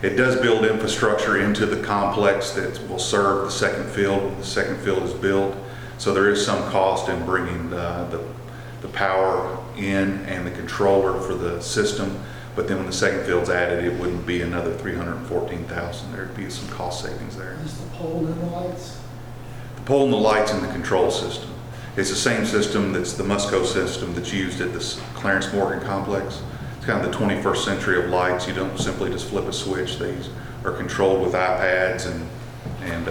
It does build infrastructure into the complex that will serve the second field when the second field is built. So there is some cost in bringing the power in and the controller for the system. But then when the second field's added, it wouldn't be another $314,000. There'd be some cost savings there. Is the pole in the lights? The pole and the lights in the control system. It's the same system that's the Musco system that's used at the Clarence Morgan complex. It's kind of the 21st century of lights. You don't simply just flip a switch. These are controlled with iPads and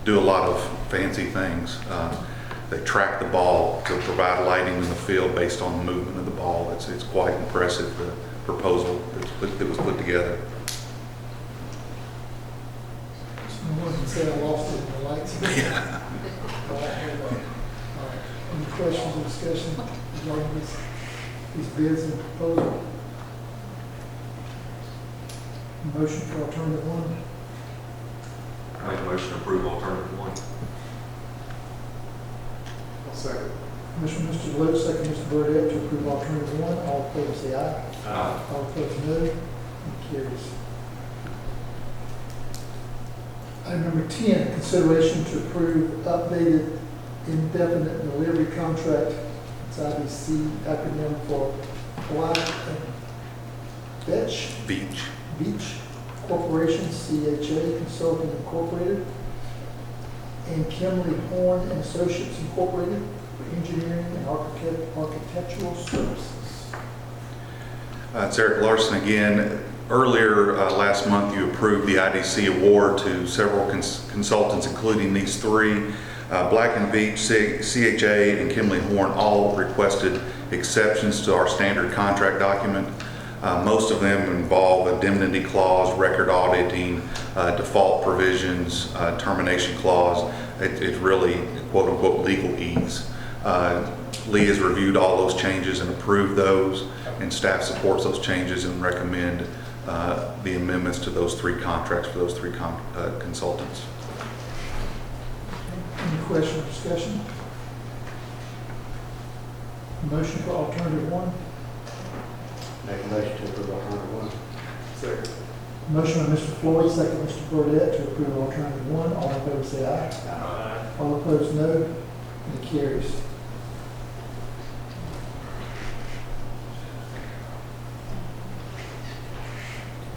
do a lot of fancy things. They track the ball to provide lighting in the field based on the movement of the ball. It's quite impressive, the proposal that was put together. No one can say I lost it in the lights. Yeah. All right. Any questions or discussion regarding these bids and proposal? Motion for alternative one. Make a motion to approve alternative one. I'll second. Motion Mr. Deloach, second Mr. Burdette to approve alternative one. All in favor say aye. Aye. All opposed, no. It carries. Item number 10, consideration to approve updated indefinite delivery contract. It's IBC acronym for Black and Beach Corporation, CHA Consulting Incorporated, and Kimley Horn and Associates Incorporated for engineering and architectural services. It's Eric Larson again. Earlier last month, you approved the IDC award to several consultants, including these three. Black and Beach, CHA, and Kimley Horn all requested exceptions to our standard contract document. Most of them involve indemnity clause, record auditing, default provisions, termination clause. It's really quote unquote legal ease. Lee has reviewed all those changes and approved those, and staff supports those changes and recommend the amendments to those three contracts for those three consultants. Any question or discussion? Motion for alternative one. Make a motion to approve alternative one. Second. Motion by Mr. Floyd, second Mr. Burdette to approve alternative one. All in favor say aye. Aye. All opposed, no. And it carries.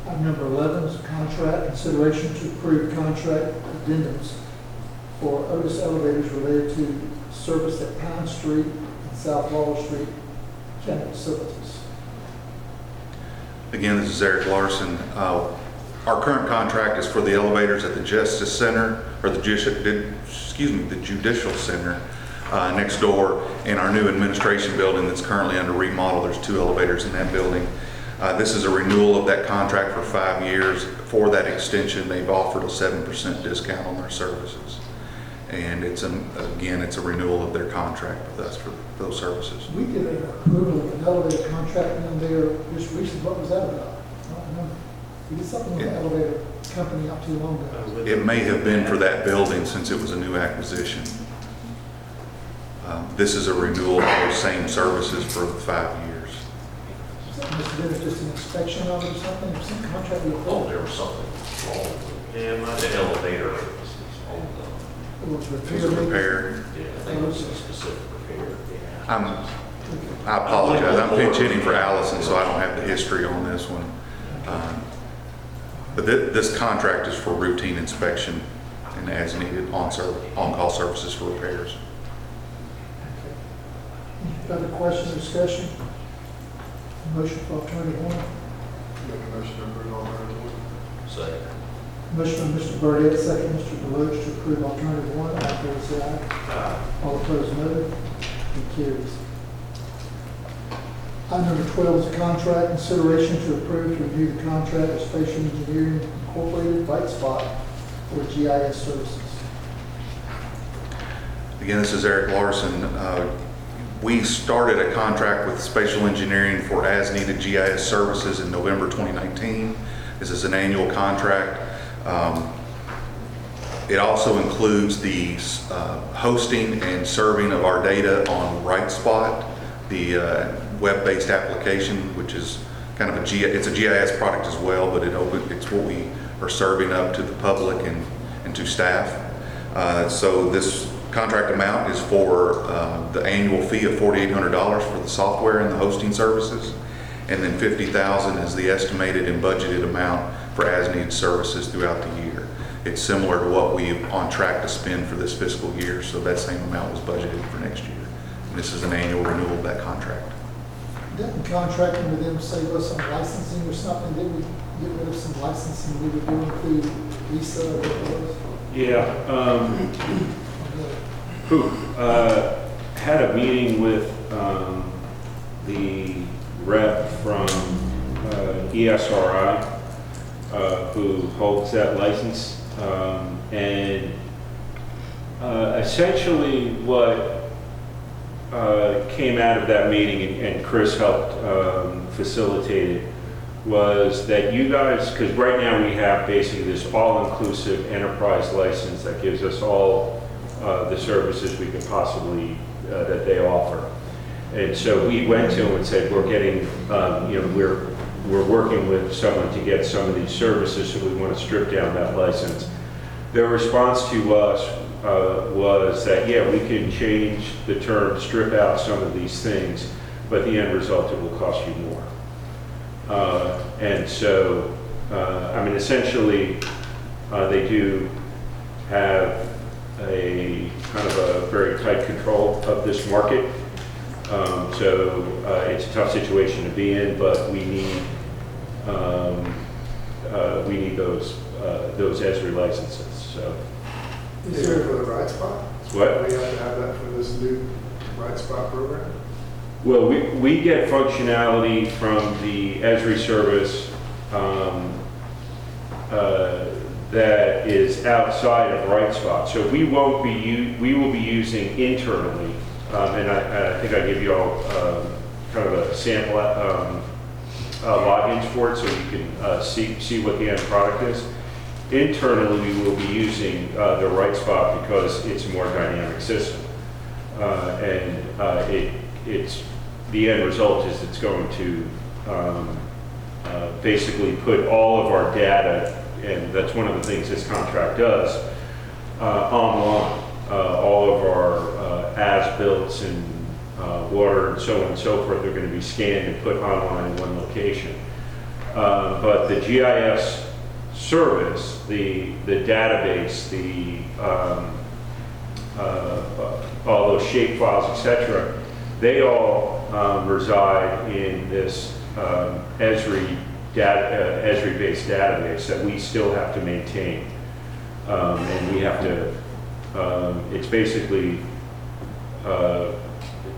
Item number 11 is a contract, consideration to approve contract addendums for Otis Elevators related to service at Pine Street and South Waller Street county facilities. Again, this is Eric Larson. Our current contract is for the elevators at the Justice Center, or the Judicial Center next door, and our new administration building that's currently under remodel. There's 2 elevators in that building. This is a renewal of that contract for 5 years. For that extension, they've offered a 7% discount on their services. And it's a renewal of their contract with us for those services. We did an approval of an elevator contract down there just recently. What was that about? I don't remember. We did something with the elevator company not too long ago. It may have been for that building since it was a new acquisition. This is a renewal of those same services for 5 years. Must have been just an inspection of it or something, or some contract we Oh, approved. there was something wrong with it. Yeah, the elevator was on It was It was repair. maybe? repaired. the, yeah, I think it was a specific repair. I apologize. I'm pinch hitting for Allison, so I don't have the history on this one. But this contract is for routine inspection and as needed on-call services for repairs. Any other questions or discussion? Motion for alternative one. Make a motion to approve alternative one. Second. Motion by Mr. Burdette, second Mr. Deloach to approve alternative one. All in favor say aye. All opposed, no. It carries. Item number 12 is a contract, consideration to approve to renew the contract with Spatial Engineering Incorporated, Bright Spot, for GIS services. Again, this is Eric Larson. We started a contract with Spatial Engineering for as-needed GIS services in November 2019. This is an annual contract. It also includes the hosting and serving of our data on RightSpot, the web-based application, which is kind of it's a GIS product as well, but it's what we are serving up to the public and to staff. So this contract amount is for the annual fee of $4,800 for the software and the hosting services, and then $50,000 is the estimated and budgeted amount for as-needed services throughout the year. It's similar to what we're on track to spend for this fiscal year, so that same amount was budgeted for next year. And this is an annual renewal of that contract. Didn't contracting with them save us on licensing or something? Didn't we get rid of some licensing we were doing through Lisa or whatever it was? Yeah, had a meeting with the rep from ESRI, who holds that license, and essentially what came out of that meeting, and Chris helped facilitate it, was that you guys, because right now we have basically this all-inclusive enterprise license that gives us all the services we could possibly, that they offer. And so we went to them and said, we're getting, we're working with someone to get some of these services, so we want to strip down that license. Their response to us was that, yeah, we can change the term, strip out some of these things, but the end result, it will cost you more. And so, I mean, essentially, they do have a kind of a very tight control of this market. So it's a tough situation to be in, but we need those ESRI licenses. So, Is there for the Bright Spot? what? We have to have that for this new Bright Spot program? Well, we get functionality from the ESRI service that is outside of Bright Spot. So we will be using internally, and I think I give you all kind of a sample logins for it, so you can see what the end product is. Internally, we will be using the Bright Spot because it's a more dynamic system, and it's the end result is it's going to basically put all of our data, and that's one of the things this contract does, online. All of our as-built and water and so on and so forth are going to be scanned and put online in one location. But the GIS service, the database, all those shape files, etc., they all reside in this ESRI-based database that we still have to maintain. And we have to, it's basically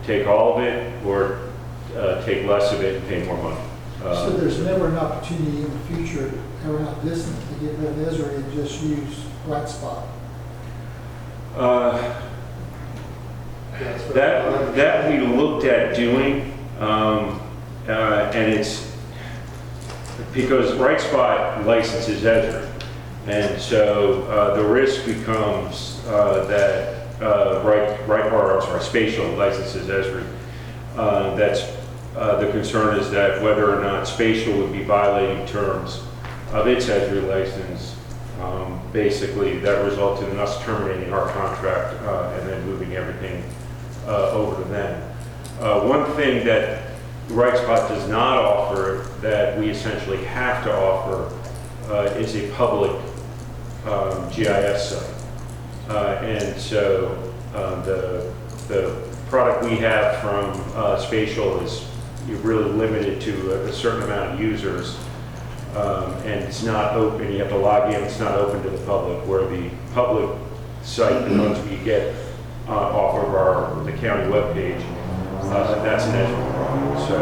take all of it or take less of it and pay more money. So there's never an opportunity in the future, ever not distant, to get rid of ESRI and just use Bright Spot? That we looked at doing, and it's because Bright Spot licenses ESRI, and so the risk becomes that Spatial licenses ESRI. That's the concern is that whether or not Spatial would be violating terms of its ESRI license. Basically, that resulted in us terminating our contract and then moving everything over to them. One thing that Bright Spot does not offer that we essentially have to offer is a public GIS site. And so the product we have from Spatial is really limited to a certain amount of users. And it's not open, you have to log in, it's not open to the public, where the public site, the ones we get off of the county webpage, that's an ESRI product. So,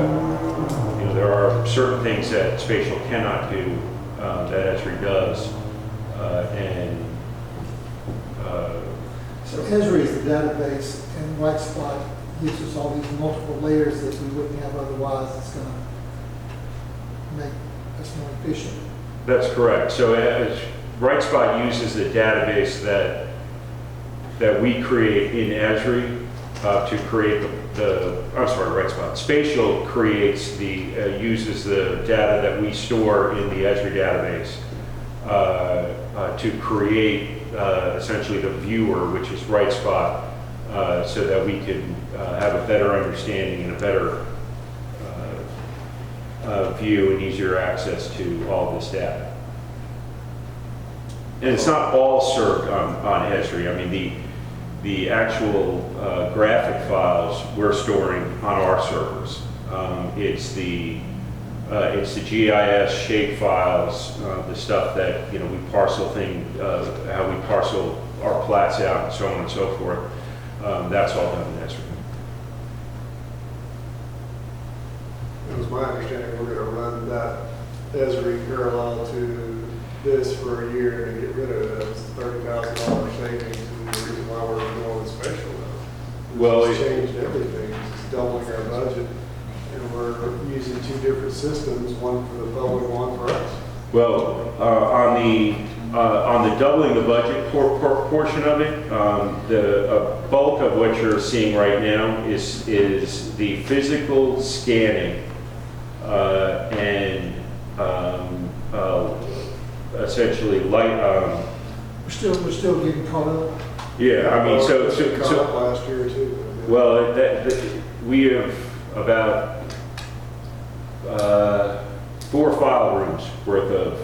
there are certain things that Spatial cannot do that ESRI does. So ESRI is the database, and Bright Spot gives us all these multiple layers that we wouldn't have otherwise. It's going to make us more efficient. That's correct. So Bright Spot uses the database that we create in ESRI to create Bright Spot. Spatial creates uses the data that we store in the ESRI database to create essentially the viewer, which is Bright Spot, so that we can have a better understanding and a better view and easier access to all this data. And it's not all served on Esri. I mean, the actual graphic files we're storing on our servers. It's the GIS shape files, the stuff that, we parcel how we parcel our plats out and so on and so forth. That's all done in Esri. It was my understanding we're gonna run that Esri parallel to this for a year and get rid of it. That's $30,000 savings, and the reason why we're going special though. Well, It's changed everything, it's doubling our budget, and we're using two different systems, one for the public, one for us. Well, on the doubling the budget portion of it, the bulk of what you're seeing right now is the physical scanning and essentially light. We're still getting caught up. Yeah, I mean, so Last year too. well, we have about 4 file rooms worth of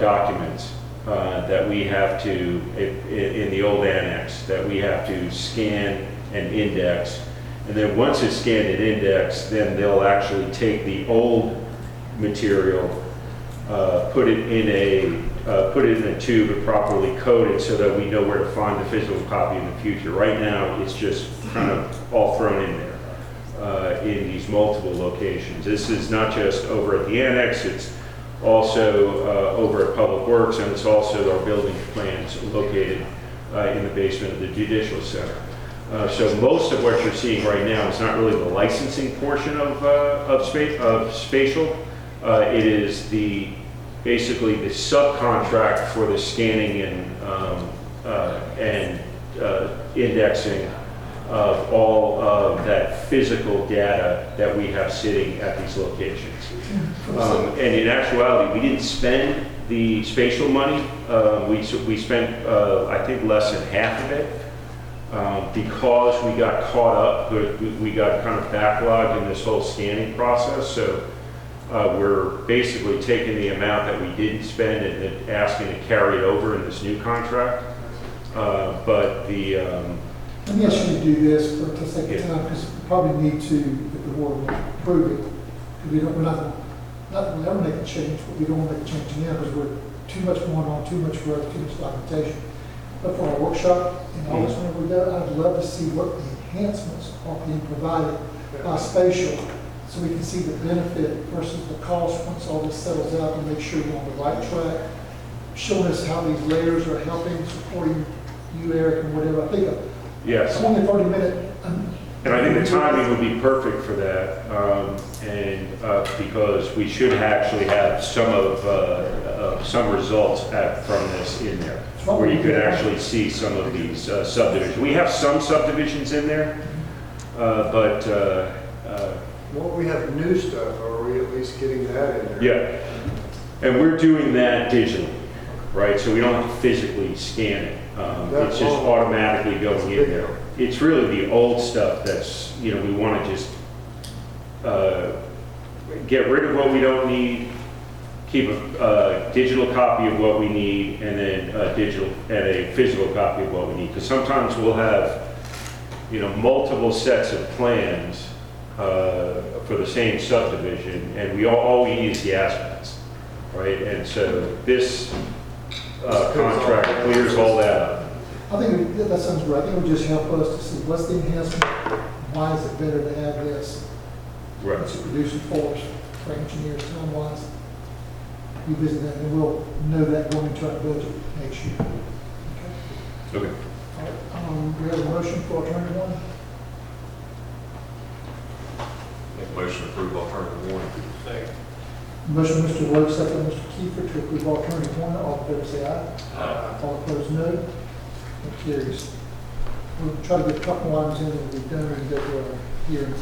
documents that we have to, in the old annex, that we have to scan and index. And then once it's scanned and indexed, then they'll actually take the old material, put it in a tube and properly code it so that we know where to find the physical copy in the future. Right now, it's just kind of all thrown in there in these multiple locations. This is not just over at the annex, it's also over at Public Works, and it's also our building plans located in the basement of the Judicial Center. So most of what you're seeing right now is not really the licensing portion of spatial. It is basically the subcontract for the scanning and indexing of all of that physical data that we have sitting at these locations. And in actuality, we didn't spend the spatial money. We spent, I think, less than half of it because we got caught up. We got kind of backlogged in this whole scanning process. So we're basically taking the amount that we didn't spend and then asking to carry it over in this new contract. But Let me ask you to do this for the second time, because we probably need to, if the board will approve it. Because we're not going to ever make a change, but we don't want to make a change now because we're too much going on, too much growth, too much documentation. But for our workshop and all this, whenever we go, I'd love to see what the enhancements are being provided by spatial, so we can see the benefit versus the cost once all this settles out, and make sure we're on the right track, showing us how these layers are helping, supporting you, Eric, and whatever. I think yes. it's only 30-minute. And I think the timing would be perfect for that, because we should actually have some results from this in there, where you could actually see some of these subdivisions. We have some subdivisions in there, but Well, we have new stuff, are we at least getting that in there? yeah, and we're doing that digitally, right? So we don't have to physically scan it. It's just automatically going in there. It's really the old stuff that's, we want to just get rid of what we don't need, keep a digital copy of what we need, and then a physical copy of what we need. Because sometimes we'll have, multiple sets of plans for the same subdivision, and all we need is the aspects, right? And so this contract clears all that up. I think that sounds great. I think it would just help us to see what's the enhancement, why is it better to have this? Right. What's it producing for us, for engineers, time-wise? We visit that, and we'll know that going into our budget next year. Okay. Okay. All right. We have a motion for alternative one. Make a motion to approve alternative 1. Second. Motion, Mr. Lowe, second, Mr. Kiefer, to approve alternative one. All in favor, say aye. Aye. All opposed, no. It carries. We'll try to get a couple items in that we've done and go to our hearing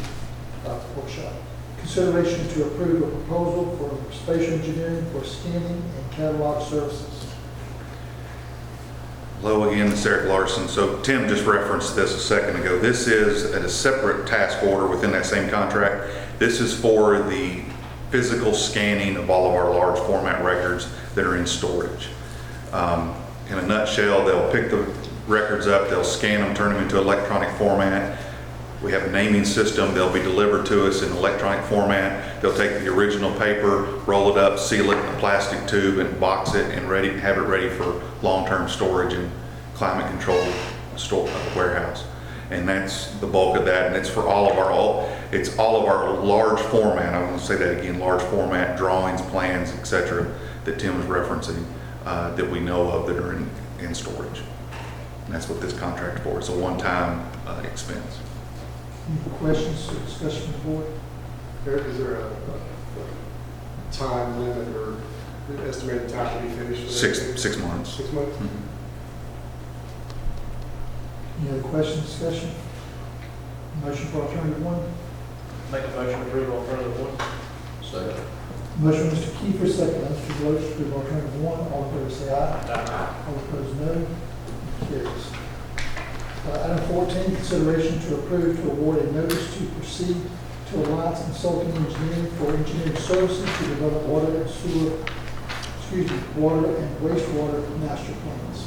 workshop. Consideration to approve a proposal for spatial engineering for scanning and catalog services. Hello again, it's Eric Larson. So Tim just referenced this a second ago. This is a separate task order within that same contract. This is for the physical scanning of all of our large format records that are in storage. in a nutshell, they'll pick the records up, they'll scan them, turn them into electronic format. We have a naming system. They'll be delivered to us in electronic format. They'll take the original paper, roll it up, seal it in a plastic tube, and box it and have it ready for long-term storage and climate-controlled warehouse. And that's the bulk of that. And it's for all of our large format. I'm going to say that again: large format drawings, plans, etc. that Tim was referencing that we know of that are in storage. And that's what this contract is for. It's a one-time expense. Any questions or discussion from the board? Eric, is there a time limit or estimated time to be finished? with everything? 6 months. 6 months? Mhm. Any other questions, discussion? Motion for alternative one? Make a motion to approve alternative one. Second. Motion by Mr. Kiefer, second by Mr. Deloach, to approve alternative one. All in favor say aye. Aye. All opposed, no. Carries. Item 14, consideration to approve to award a notice to proceed to Alliance Consulting Engineering for engineering services to develop water and wastewater master plans.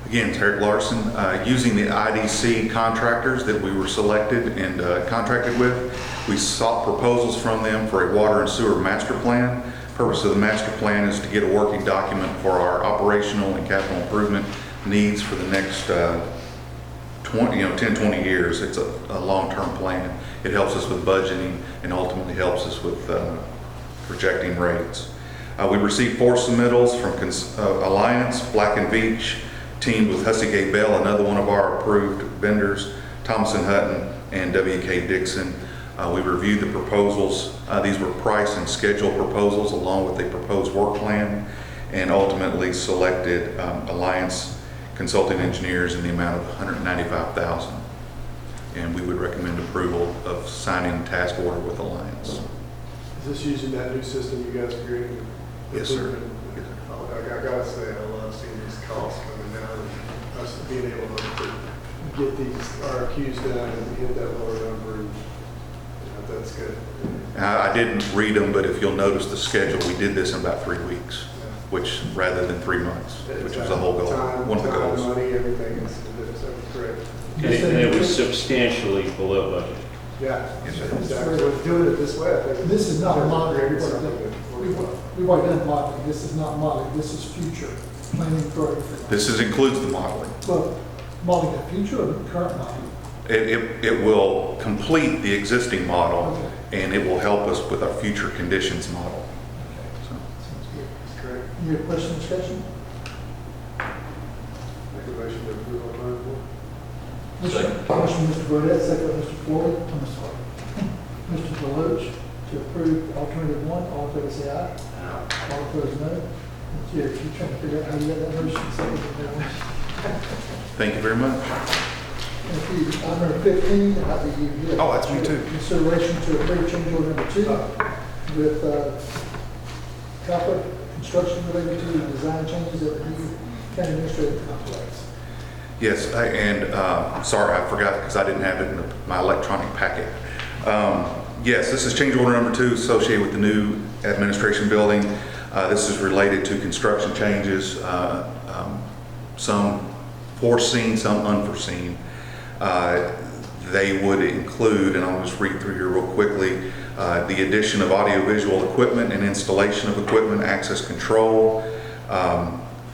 Again, it's Eric Larson. Using the IDC contractors that we were selected and contracted with, we sought proposals from them for a water and sewer master plan. Purpose of the master plan is to get a working document for our operational and capital improvement needs for the next 10, 20 years. It's a long-term plan. It helps us with budgeting and ultimately helps us with projecting rates. We received 4 submittals from Alliance, Black and Veatch, teamed with Hussey Gay Bell, another one of our approved vendors, Thompson Hutton, and WK Dixon. We reviewed the proposals. These were price and schedule proposals along with a proposed work plan, and ultimately selected Alliance Consulting Engineers in the amount of $195,000. And we would recommend approval of signing task order with Alliance. Is this using that new system you guys agreed to? Yes, sir. I gotta say, I love seeing these costs coming down and us being able to get these RFQs done and hit that lower number. And that's good. I didn't read them, but if you'll notice the schedule, we did this in about 3 weeks, which rather than 3 months, which was the whole goal, one of the Time, goals. money, everything is correct. And it was substantially below budget. Yeah. Yes, sir. Exactly. We're doing it this way, I think. This is not modeling. Created something that works well. We've already done modeling. This is not modeling. This is future planning for everything. This includes the modeling. Well, modeling the future or the current modeling? It will complete the existing model, Okay. and it will help us with our future conditions model. Okay. So, Sounds good. That's correct. Any other question, discussion? Make a motion to approve on line four. Motion, Mr. Burdette, second by Mr. Floyd. I'm sorry. Mr. Deloach, to approve alternative one. All in favor say aye. All opposed, no. You're trying to figure out how you got that motion. thank you very much. Thank you. Item number 15, and that'll be you. Yeah. Oh, that's me too. Consideration to approve change order number 2 with Copper Construction related to design changes at the new county administrative complex. Yes, sorry, I forgot because I didn't have it in my electronic packet. Yes, this is change order number 2 associated with the new administration building. This is related to construction changes, some foreseen, some unforeseen. They would include, and I'll just read through here real quickly, the addition of audiovisual equipment and installation of equipment, access control.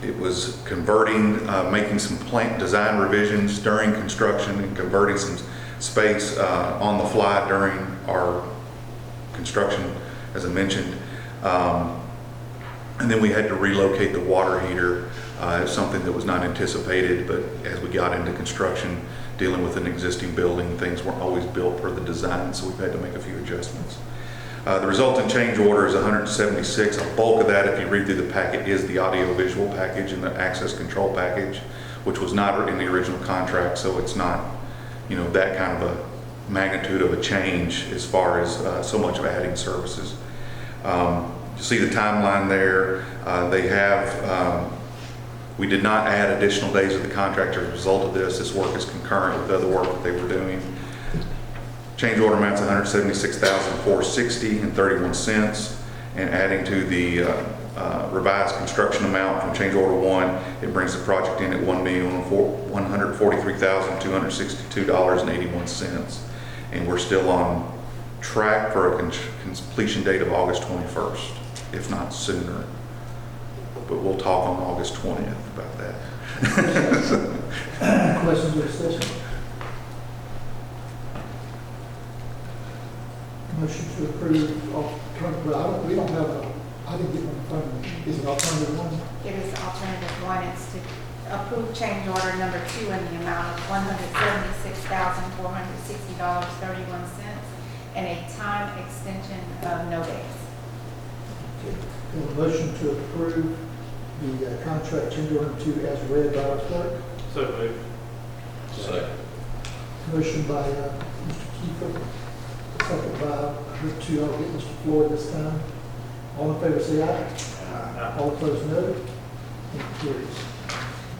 It was converting, making some plant design revisions during construction and converting some space on the fly during our construction, as I mentioned. And then we had to relocate the water heater, something that was not anticipated, but as we got into construction, dealing with an existing building, things weren't always built per the design, so we've had to make a few adjustments. The resulting change order is 176. A bulk of that, if you read through the packet, is the audio-visual package and the access control package, which was not in the original contract, so it's not, that kind of a magnitude of a change as far as so much of adding services. You see the timeline there. We did not add additional days of the contract as a result of this. This work is concurrent with other work that they were doing. Change order amounts $176,460.31, and adding to the revised construction amount from change order 1. It brings the project in at $1,143,262.81. And we're still on track for a completion date of August 21st, if not sooner. But we'll talk on August 20th about that. Questions or discussion? Motion to approve alternative, well, we don't have I didn't get one in front of me. Is it alternative 1? It is alternative 1. It's to approve change order number 2 in the amount of $176,460.31 and a time extension of no days. Okay. A motion to approve the contract change order 2 as read by our clerk. So moved. Second. Motion by Mr. Kiefer, second by the 2. I'll get Mr. Floyd this time. All in favor say aye. All opposed no. It carries.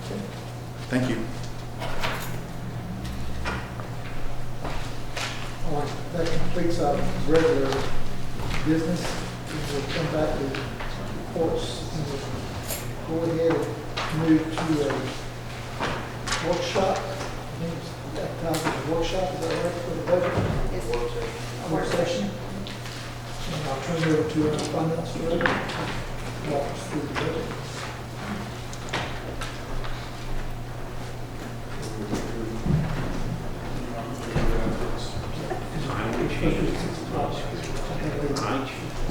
Okay. Thank you. All right, that completes our regular business. We'll come back to reports and we'll go ahead and move to a workshop. I think it's advertised as a workshop, is that right, for the budget? It's A work session. And I'll turn it over to our finance director. Walk us through the budget.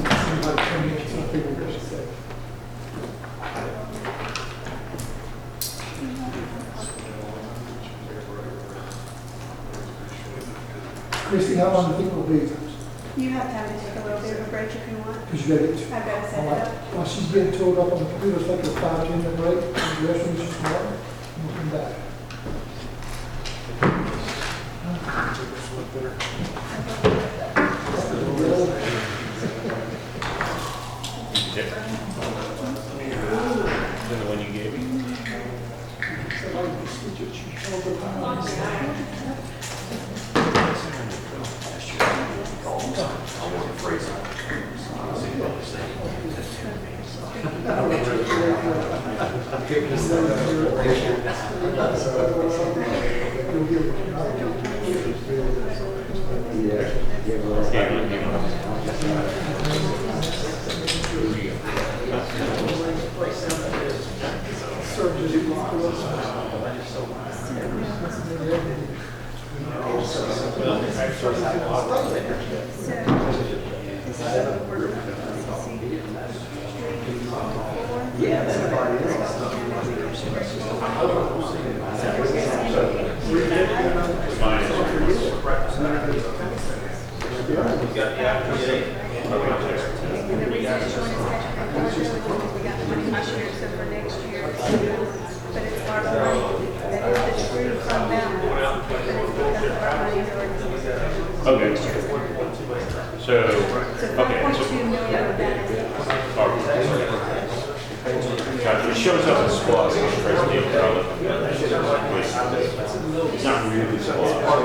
Somebody 10 minutes, I think we're going to say. Christie, how long do you think we'll be? You have time to take a little bit of a break if you want. Because you got to get. I've got to set All it right. up. While she's getting tooled up on the computer, let's take a 5-10 minute break. The restrooms just tomorrow. We'll come back. Than the one you gave me? Somebody can switch it. She held the time. Okay. So, okay. Gotcha. It shows up as squad. It's not really squad.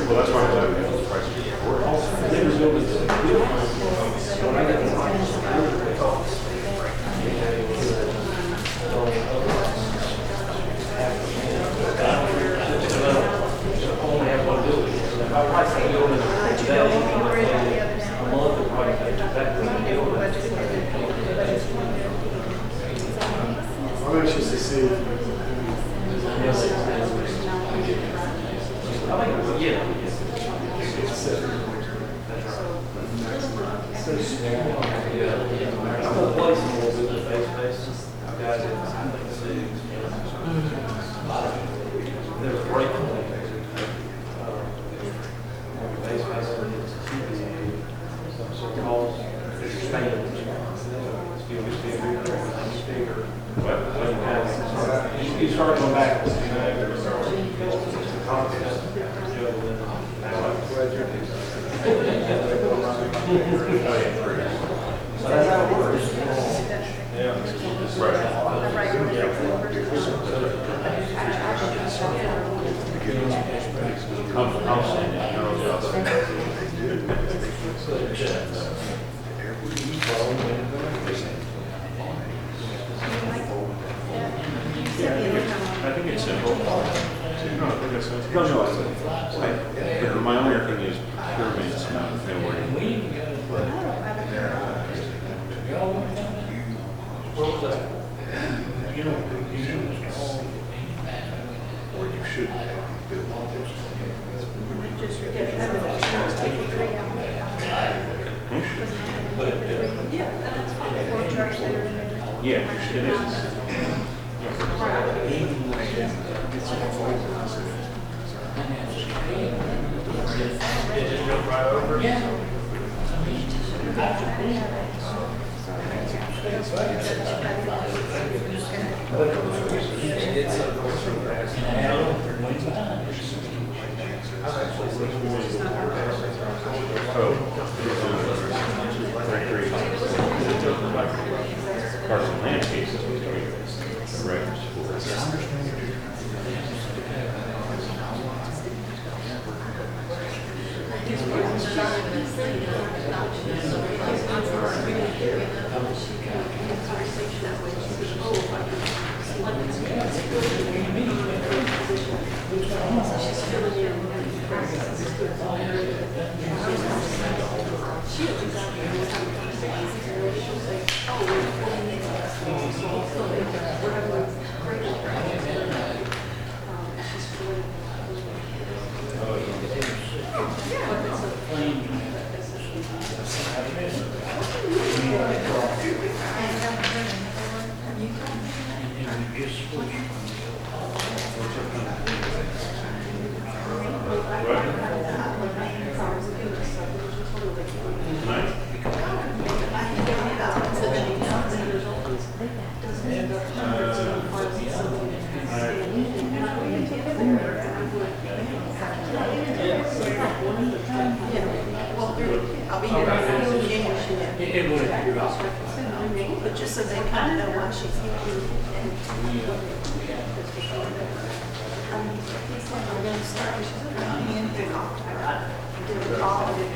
Well, that's why I'm glad we have this price. I'm anxious to see. You start going back. So that's how it works. I think it's simple. No, I think it's simple. But my only thing is pyramids, no worry. Or you should have. Yeah, it is. Carson Landscapes is what's doing this. Right. I'll be here in January. But just so they kind of know why she's here. We're going to start in October. Do it all of it.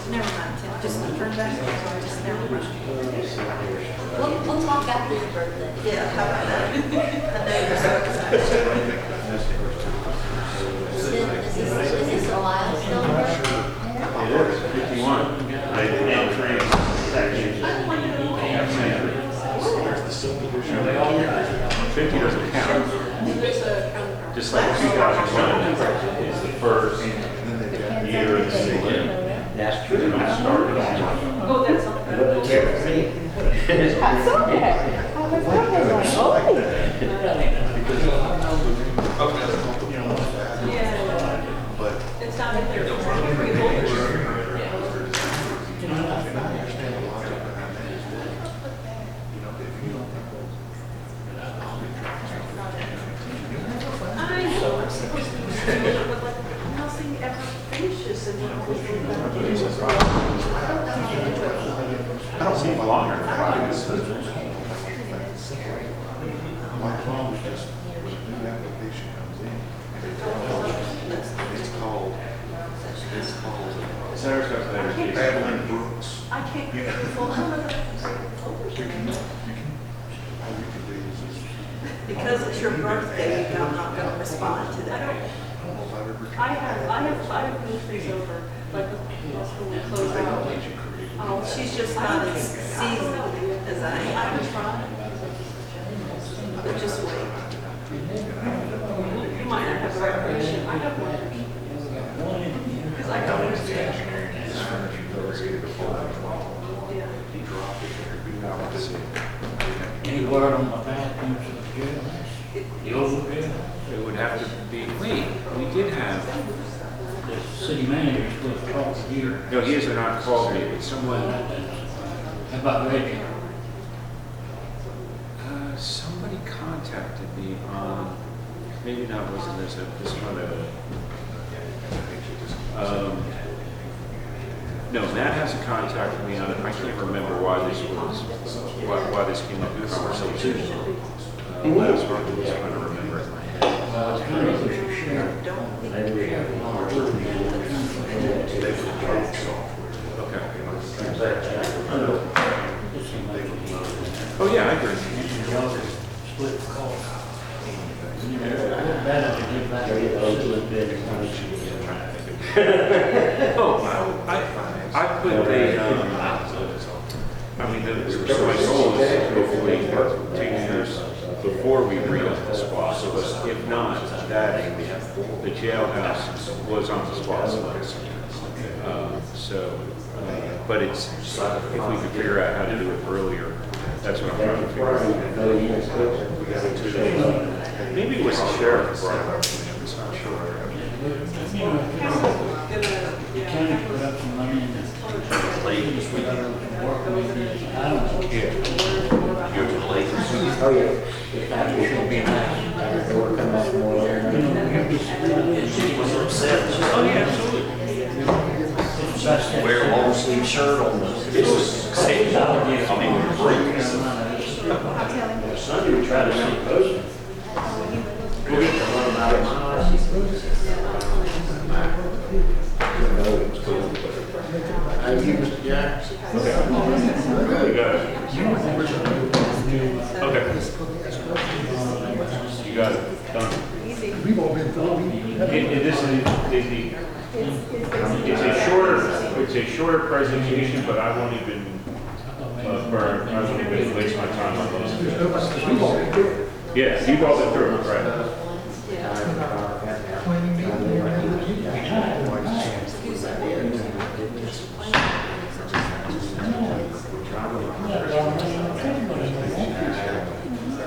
Never mind, Tim. Just turn back. Just never mind. We'll talk after your birthday. Yeah, how about that? I know you're so excited. Is this a while still? It is, 51. I didn't train. 50 doesn't count. Just like 2001 is the first year of the city. That's true. It all started on. Oh, that's not bad. That's okay. I was like, oh. Seems longer. Madeline Brooks. I can't get the full Because it's your birthday, I'm not gonna respond to that. I have moved things over, like, when we close out. Oh, she's just not as seasoned as I I am, would try. but just wait. You might not have the right permission. I have one. Because I got one. Any word on the bathrooms of the jail? The overhead? It would have to be, wait, we did have, The city manager is supposed to talk to you. no, he has not called me, but someone, How about Reggie? somebody contacted me on, maybe not, wasn't this one of, no, Matt hasn't contacted me on it, I can't remember why this was, why this came up in conversation. That's what I was trying to remember in my head. Okay. Oh, yeah, I agree. Split the cost. Better to give back to the Oh, I put the, I mean, there were so many goals hopefully 2 years before we redone the SPOS. So if not, that, the jailhouse was on the SPOS list. But it's, if we could figure out how to do it earlier, that's what I'm trying to figure out. Maybe it was the sheriff brought it up to me, I'm just not sure. county put up some money in the work with it. I don't know. Go to the lake. Oh, yeah. If that would be nice, it would come back more there. She was upset. Oh, yeah, absolutely. Wear a long sleeve shirt on the, it was safe. I mean, we were breaking. Sunday we try to see post. We'll get the one about it. You, Mr. Jackson? Okay. You got it. Okay. You got it, done. We've all been through. It's a shorter presentation, but I won't even, waste my time on those. We've all been through it. Yeah, you've all been through it, right?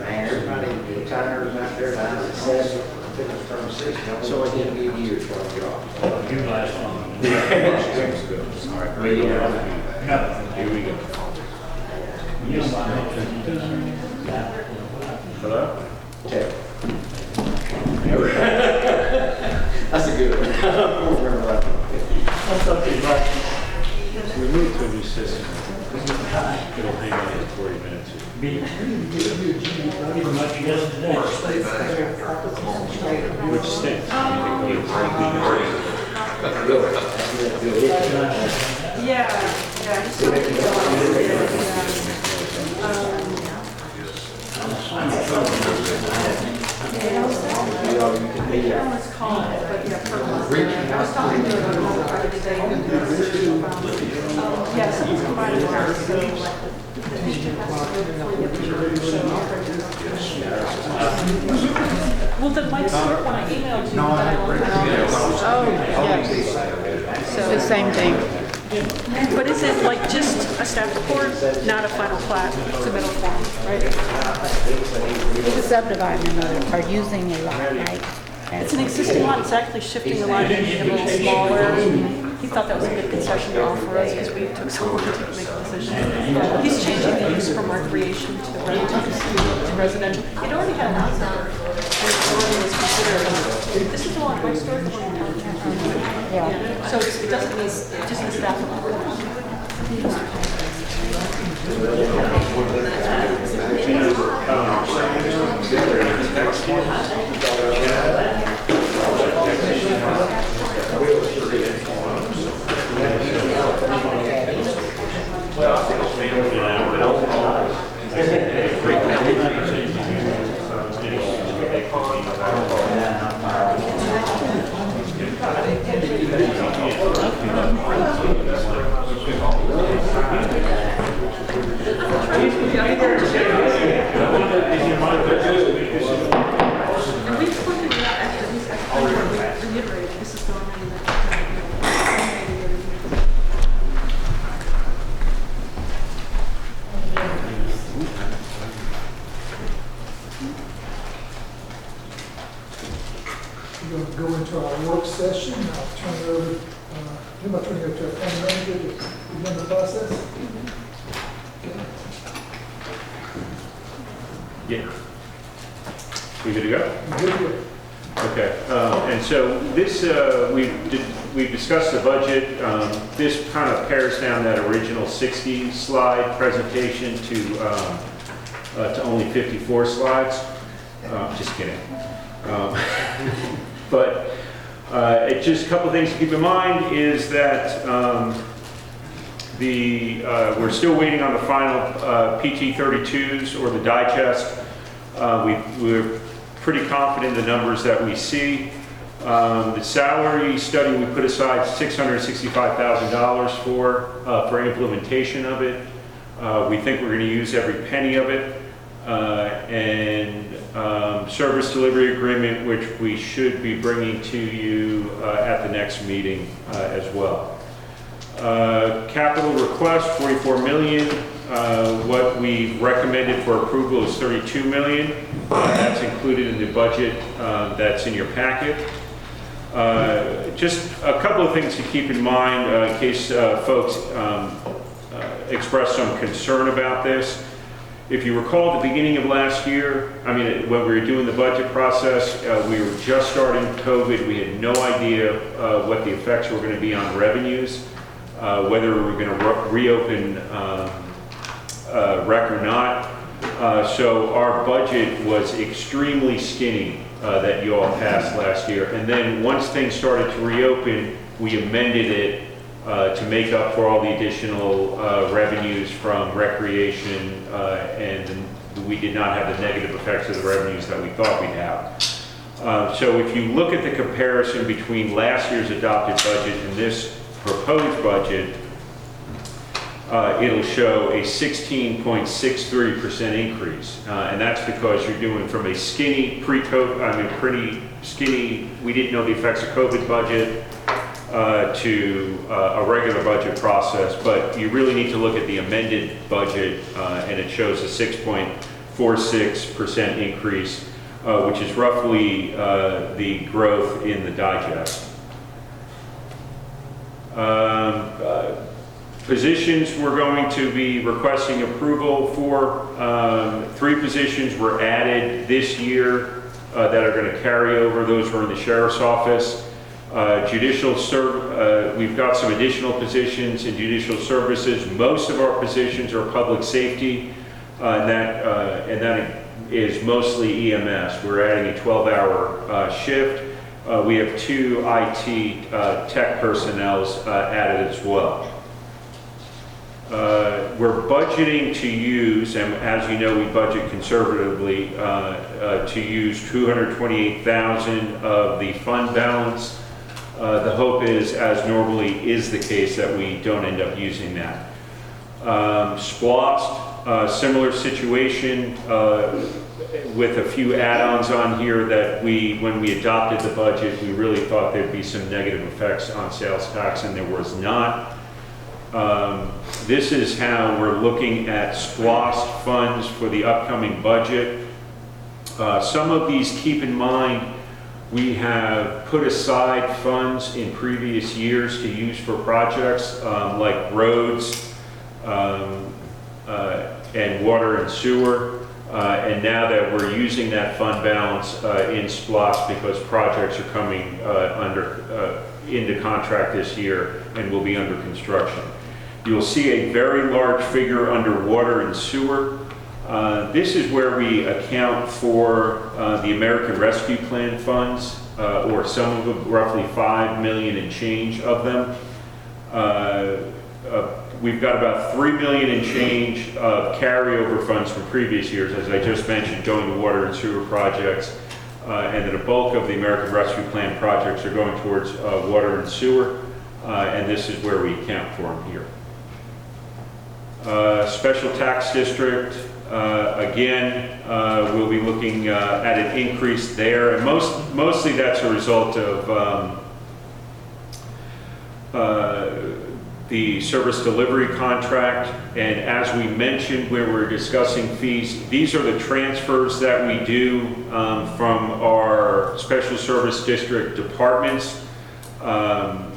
Everybody retires out there, now it's 7, from 6, so I didn't give you your 12 jobs. You last one. All right, here we go. You don't want to. Hello? Okay. That's a good one. I don't remember that. That's something like. We moved to a new system. It'll hang on for 40 minutes. Pretty much yesterday. Which stinks. Yeah, just something Let's call it, but yeah, I was talking to her about it today. Yeah, someone's provided her, so the district has to go before you have to show operating. Well, then Mike Stewart, when I emailed you, that I looked at. Oh, yeah. So the same thing. But is it like just a staff report, not a final plat, submittal form, right? It's a subdividing or using a lot, right? It's an existing lot, it's actually shifting the lot to make it a little smaller. He thought that was a good concession to offer us because we took so long to make a decision. He's changing the use from recreation to residential. It already had a house there. It already was considered This is the one, my story. Yeah. So it doesn't mean, it just means staff. And we've spoken about actually, reiterating, this is going on in the. We're going to go into our work session. I'll turn it over, who am I turning it over to? Our county manager to begin the process? Okay. Yeah. We good to go? Good, good. Okay, and so this, we've discussed the budget. This kind of pares down that original 60-slide presentation to only 54 slides. Just kidding. But just a couple of things to keep in mind is that we're still waiting on the final PT32s or the digest. We're pretty confident in the numbers that we see. The salary study, we put aside $665,000 for implementation of it. We think we're going to use every penny of it. And service delivery agreement, which we should be bringing to you at the next meeting as well. Capital request, $44 million. What we recommended for approval is $32 million. That's included in the budget that's in your packet. Just a couple of things to keep in mind in case folks express some concern about this. If you recall at the beginning of last year, when we were doing the budget process, we were just starting COVID. We had no idea what the effects were going to be on revenues, whether we were going to reopen rec or not. So our budget was extremely skinny that you all passed last year. And then once things started to reopen, we amended it to make up for all the additional revenues from recreation, and we did not have the negative effects of the revenues that we thought we'd have. So if you look at the comparison between last year's adopted budget and this proposed budget, it'll show a 16.63% increase. And that's because you're doing from a skinny pre-COVID, pretty skinny, we didn't know the effects of COVID budget, to a regular budget process, but you really need to look at the amended budget, and it shows a 6.46% increase, which is roughly the growth in the digest. Positions we're going to be requesting approval for. 3 positions were added this year that are going to carry over. Those were in the sheriff's office. We've got some additional positions in judicial services. Most of our positions are public safety, and that is mostly EMS. We're adding a 12-hour shift. We have 2 IT tech personnel added as well. We're budgeting to use, and as you know, we budget conservatively, to use $228,000 of the fund balance. The hope is, as normally is the case, that we don't end up using that. SPLOST, similar situation with a few add-ons on here that when we adopted the budget, we really thought there'd be some negative effects on sales tax, and there was not. This is how we're looking at SPLOST funds for the upcoming budget. Some of these, keep in mind, we have put aside funds in previous years to use for projects like roads and water and sewer. And now that we're using that fund balance in SPLOST because projects are coming into contract this year and will be under construction. You'll see a very large figure under water and sewer. This is where we account for the American Rescue Plan funds, or some of them, roughly $5 million and change of them. We've got about $3 million and change of carryover funds from previous years, as I just mentioned, going to water and sewer projects. And then a bulk of the American Rescue Plan projects are going towards water and sewer. And this is where we account for them here. Special tax district, again, we'll be looking at an increase there. And mostly that's a result of the service delivery contract. And as we mentioned when we were discussing fees, these are the transfers that we do from our special service district departments.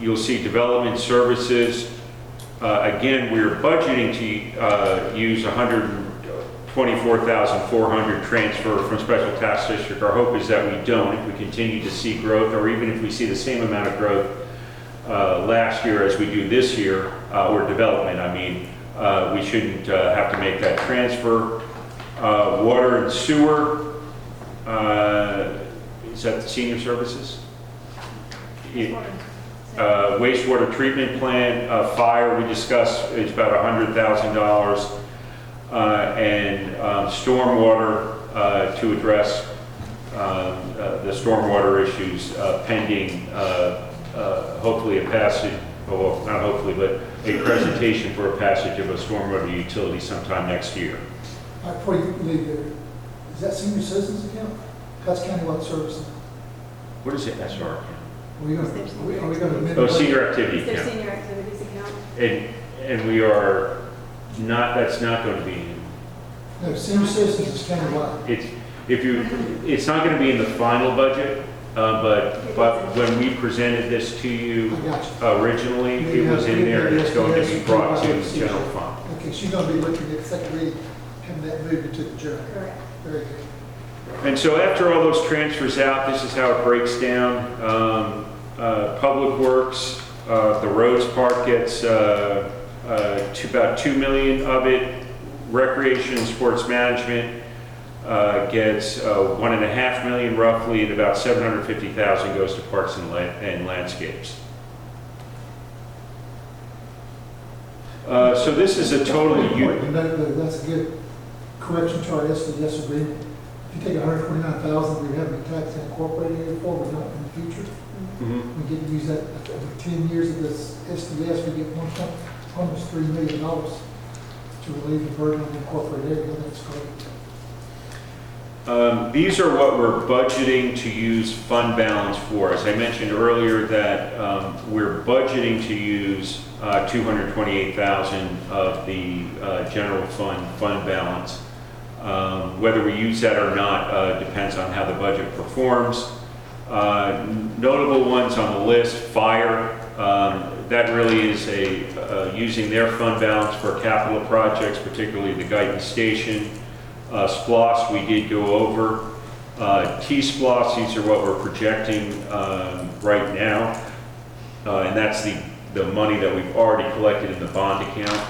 You'll see development services. Again, we're budgeting to use $124,400 transfer from special tax district. Our hope is that we don't. If we continue to see growth, or even if we see the same amount of growth last year as we do this year, or development, I mean, we shouldn't have to make that transfer. Water and sewer, is that the senior services? Wastewater treatment plant, fire, we discussed, is about $100,000. And stormwater, to address the stormwater issues pending, hopefully a passage, well, not hopefully, but a presentation for a passage of a stormwater utility sometime next year. Before you leave there, is that senior citizens account? That's countywide services. What is it, SR account? Are we going to amend? Oh, senior activity It's their account. senior activities account. And we are not, that's not going to be, No, senior citizens is countywide. it's not going to be in the final budget, but when we presented this to you I got you. originally, it was in there and it's going to be brought to the general fund. Okay, she's going to be looking at the second reading, having that moved into the journal. Correct. Very good. And so after all those transfers out, this is how it breaks down. Public Works, the roads part gets to about $2 million of it. Recreation and Sports Management gets $1.5 million roughly, and about $750,000 goes to Parks and Landscapes. So this is a totally That's a good correction to our SDS agreement. If you take $129,000 we haven't taxed and incorporated it for, we don't in the future. Mhm. We get to use that over 10 years of this SDS, we get almost $3 million to relieve the burden on the incorporated area. That's great. These are what we're budgeting to use fund balance for. As I mentioned earlier, that we're budgeting to use $228,000 of the general fund balance. Whether we use that or not depends on how the budget performs. Notable ones on the list: fire. That really is using their fund balance for capital projects, particularly the Guyton Station. SPLOST we did go over. T-SPLOST, these are what we're projecting right now. And that's the money that we've already collected in the bond account.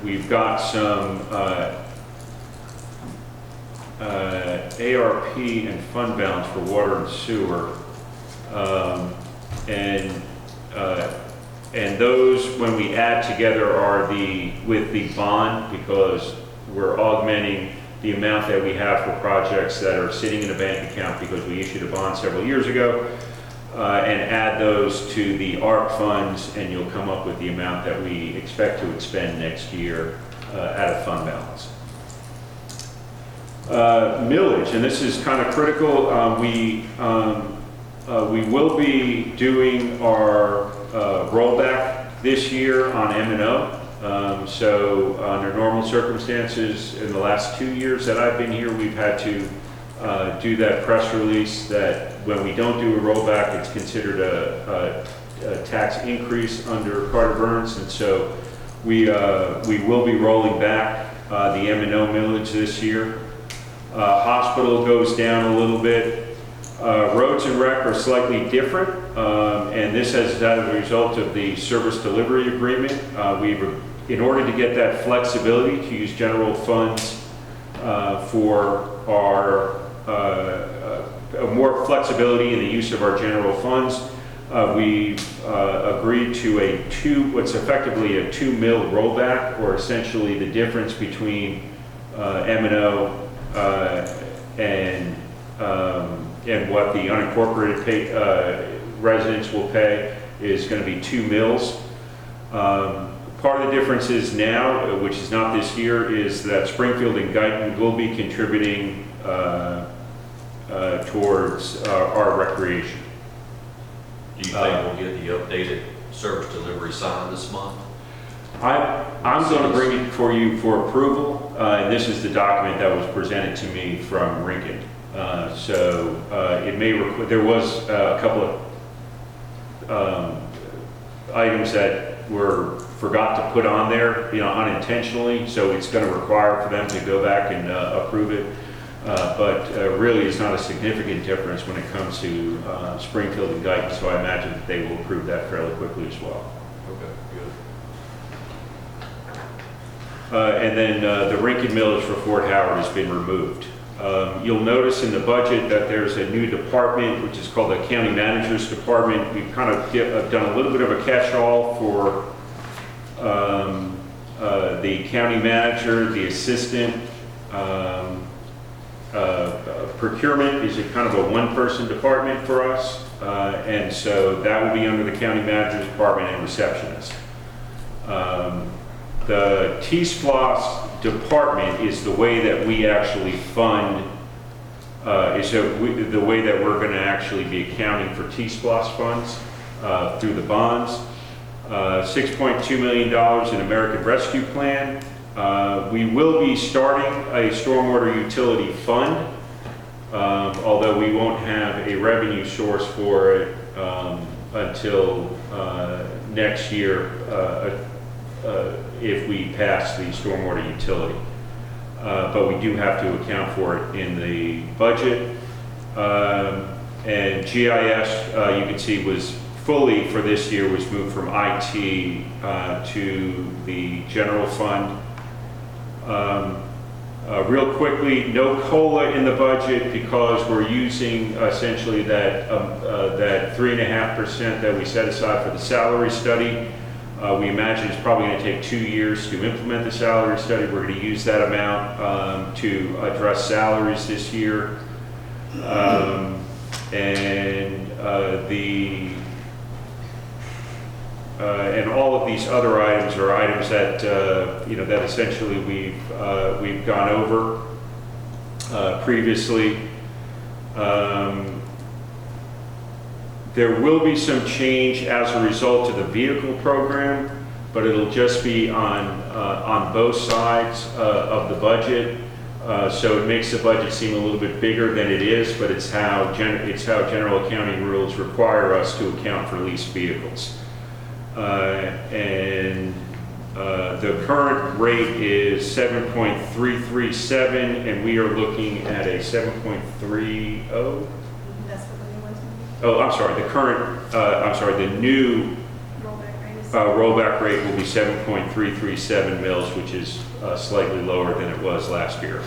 We've got some ARP and fund balance for water and sewer. And those, when we add together, are with the bond, because we're augmenting the amount that we have for projects that are sitting in a bank account because we issued a bond several years ago, and add those to the ARP funds, and you'll come up with the amount that we expect to expend next year out of fund balance. Millage, and this is kind of critical. We will be doing our rollback this year on M&O. So under normal circumstances, in the last 2 years that I've been here, we've had to do that press release that when we don't do a rollback, it's considered a tax increase under Carter-Burns. And so We will be rolling back the M&O millage this year. Hospital goes down a little bit. Roads and rec are slightly different, and this has as a result of the service delivery agreement. In order to get that flexibility to use general funds for our more flexibility in the use of our general funds, we've agreed to what's effectively a 2 mil rollback, or essentially the difference between M&O and what the unincorporated residents will pay is going to be 2 mils. Part of the difference is now, which is not this year, is that Springfield and Guyton will be contributing towards our recreation. Do you think we'll get the updated service delivery sign this month? I'm going to bring it for you for approval, and this is the document that was presented to me from Rincon. It may there was a couple of items that were forgot to put on there, unintentionally. So it's going to require for them to go back and approve it. But really, it's not a significant difference when it comes to Springfield and Guyton. So I imagine that they will approve that fairly quickly as well. Okay, good. And then the Rincon millage for Fort Howard has been removed. You'll notice in the budget that there's a new department, which is called the County Manager's Department. We've kind of done a little bit of a catch-all for the county manager, the assistant. Procurement is a kind of a one-person department for us, and so that will be under the county manager's department and receptionist. The T-SPLOS department is the way that we actually fund, the way that we're going to actually be accounting for T-SPLOS funds through the bonds. $6.2 million in American Rescue Plan. We will be starting a stormwater utility fund, although we won't have a revenue source for it until next year if we pass the stormwater utility. But we do have to account for it in the budget. And GIS, you can see, was fully for this year was moved from IT to the general fund. Real quickly, no COLA in the budget because we're using essentially that 3.5% that we set aside for the salary study. We imagine it's probably going to take 2 years to implement the salary study. We're going to use that amount to address salaries this year. And all of these other items are items that that essentially we've gone over previously. There will be some change as a result of the vehicle program, but it'll just be on both sides of the budget. So it makes the budget seem a little bit bigger than it is, but it's how general accounting rules require us to account for leased vehicles. The current rate is 7.337, and we are looking at a 7.30. That's what the new one's going to Oh, I'm sorry. The new be. Rollback rate is. rollback rate will be 7.337 mils, which is slightly lower than it was last year.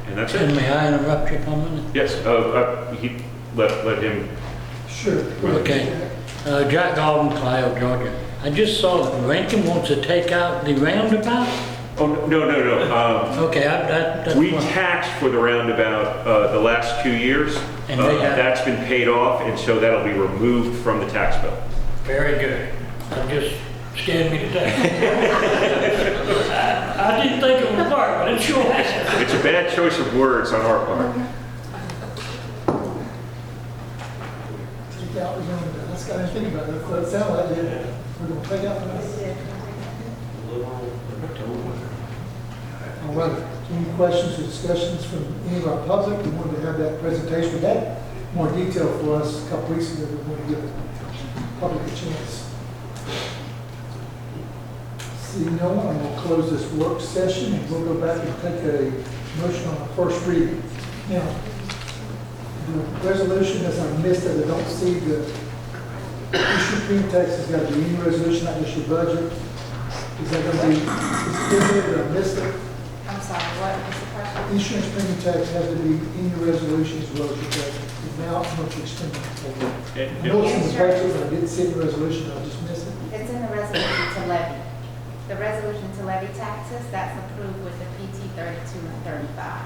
And that's it. May I interrupt you for a minute? Yes. Let him. Sure. Okay. Jack Golden, Clio, Georgia. I just saw that Rankin wants to take out the roundabout. Oh, no. Okay, that's We one. taxed for the roundabout the last 2 years. And they have- That's been paid off, and so that'll be removed from the tax bill. Very good. That just scared me to death. I didn't think it would work, but it sure has. It's a bad choice of words on our part. Take out the roundabout. That's got to think about it. That's what it sounded like. We're going to take out the roundabout. All right. Any questions or discussions from any of our public? We wanted to have that presentation. We had more detail for us a couple weeks ago. We want to give it. public a chance? See no one, I'm going to close this work session and we'll go back and take a motion on the first reading. Now, the resolution, as I missed it, I don't see the issue premium tax has got to be in your resolution, not just your budget. Is that going to be, is it in there, did I miss it? I'm sorry, what was the question? Insurance premium tax has to be in your resolution as well as your budget. The amount, how much you're spending for it. I know it's in the budget, but I didn't see it in the resolution, I just missed it. It's in the resolution to levy. The resolution to levy taxes, that's approved with the PT 32 and 35.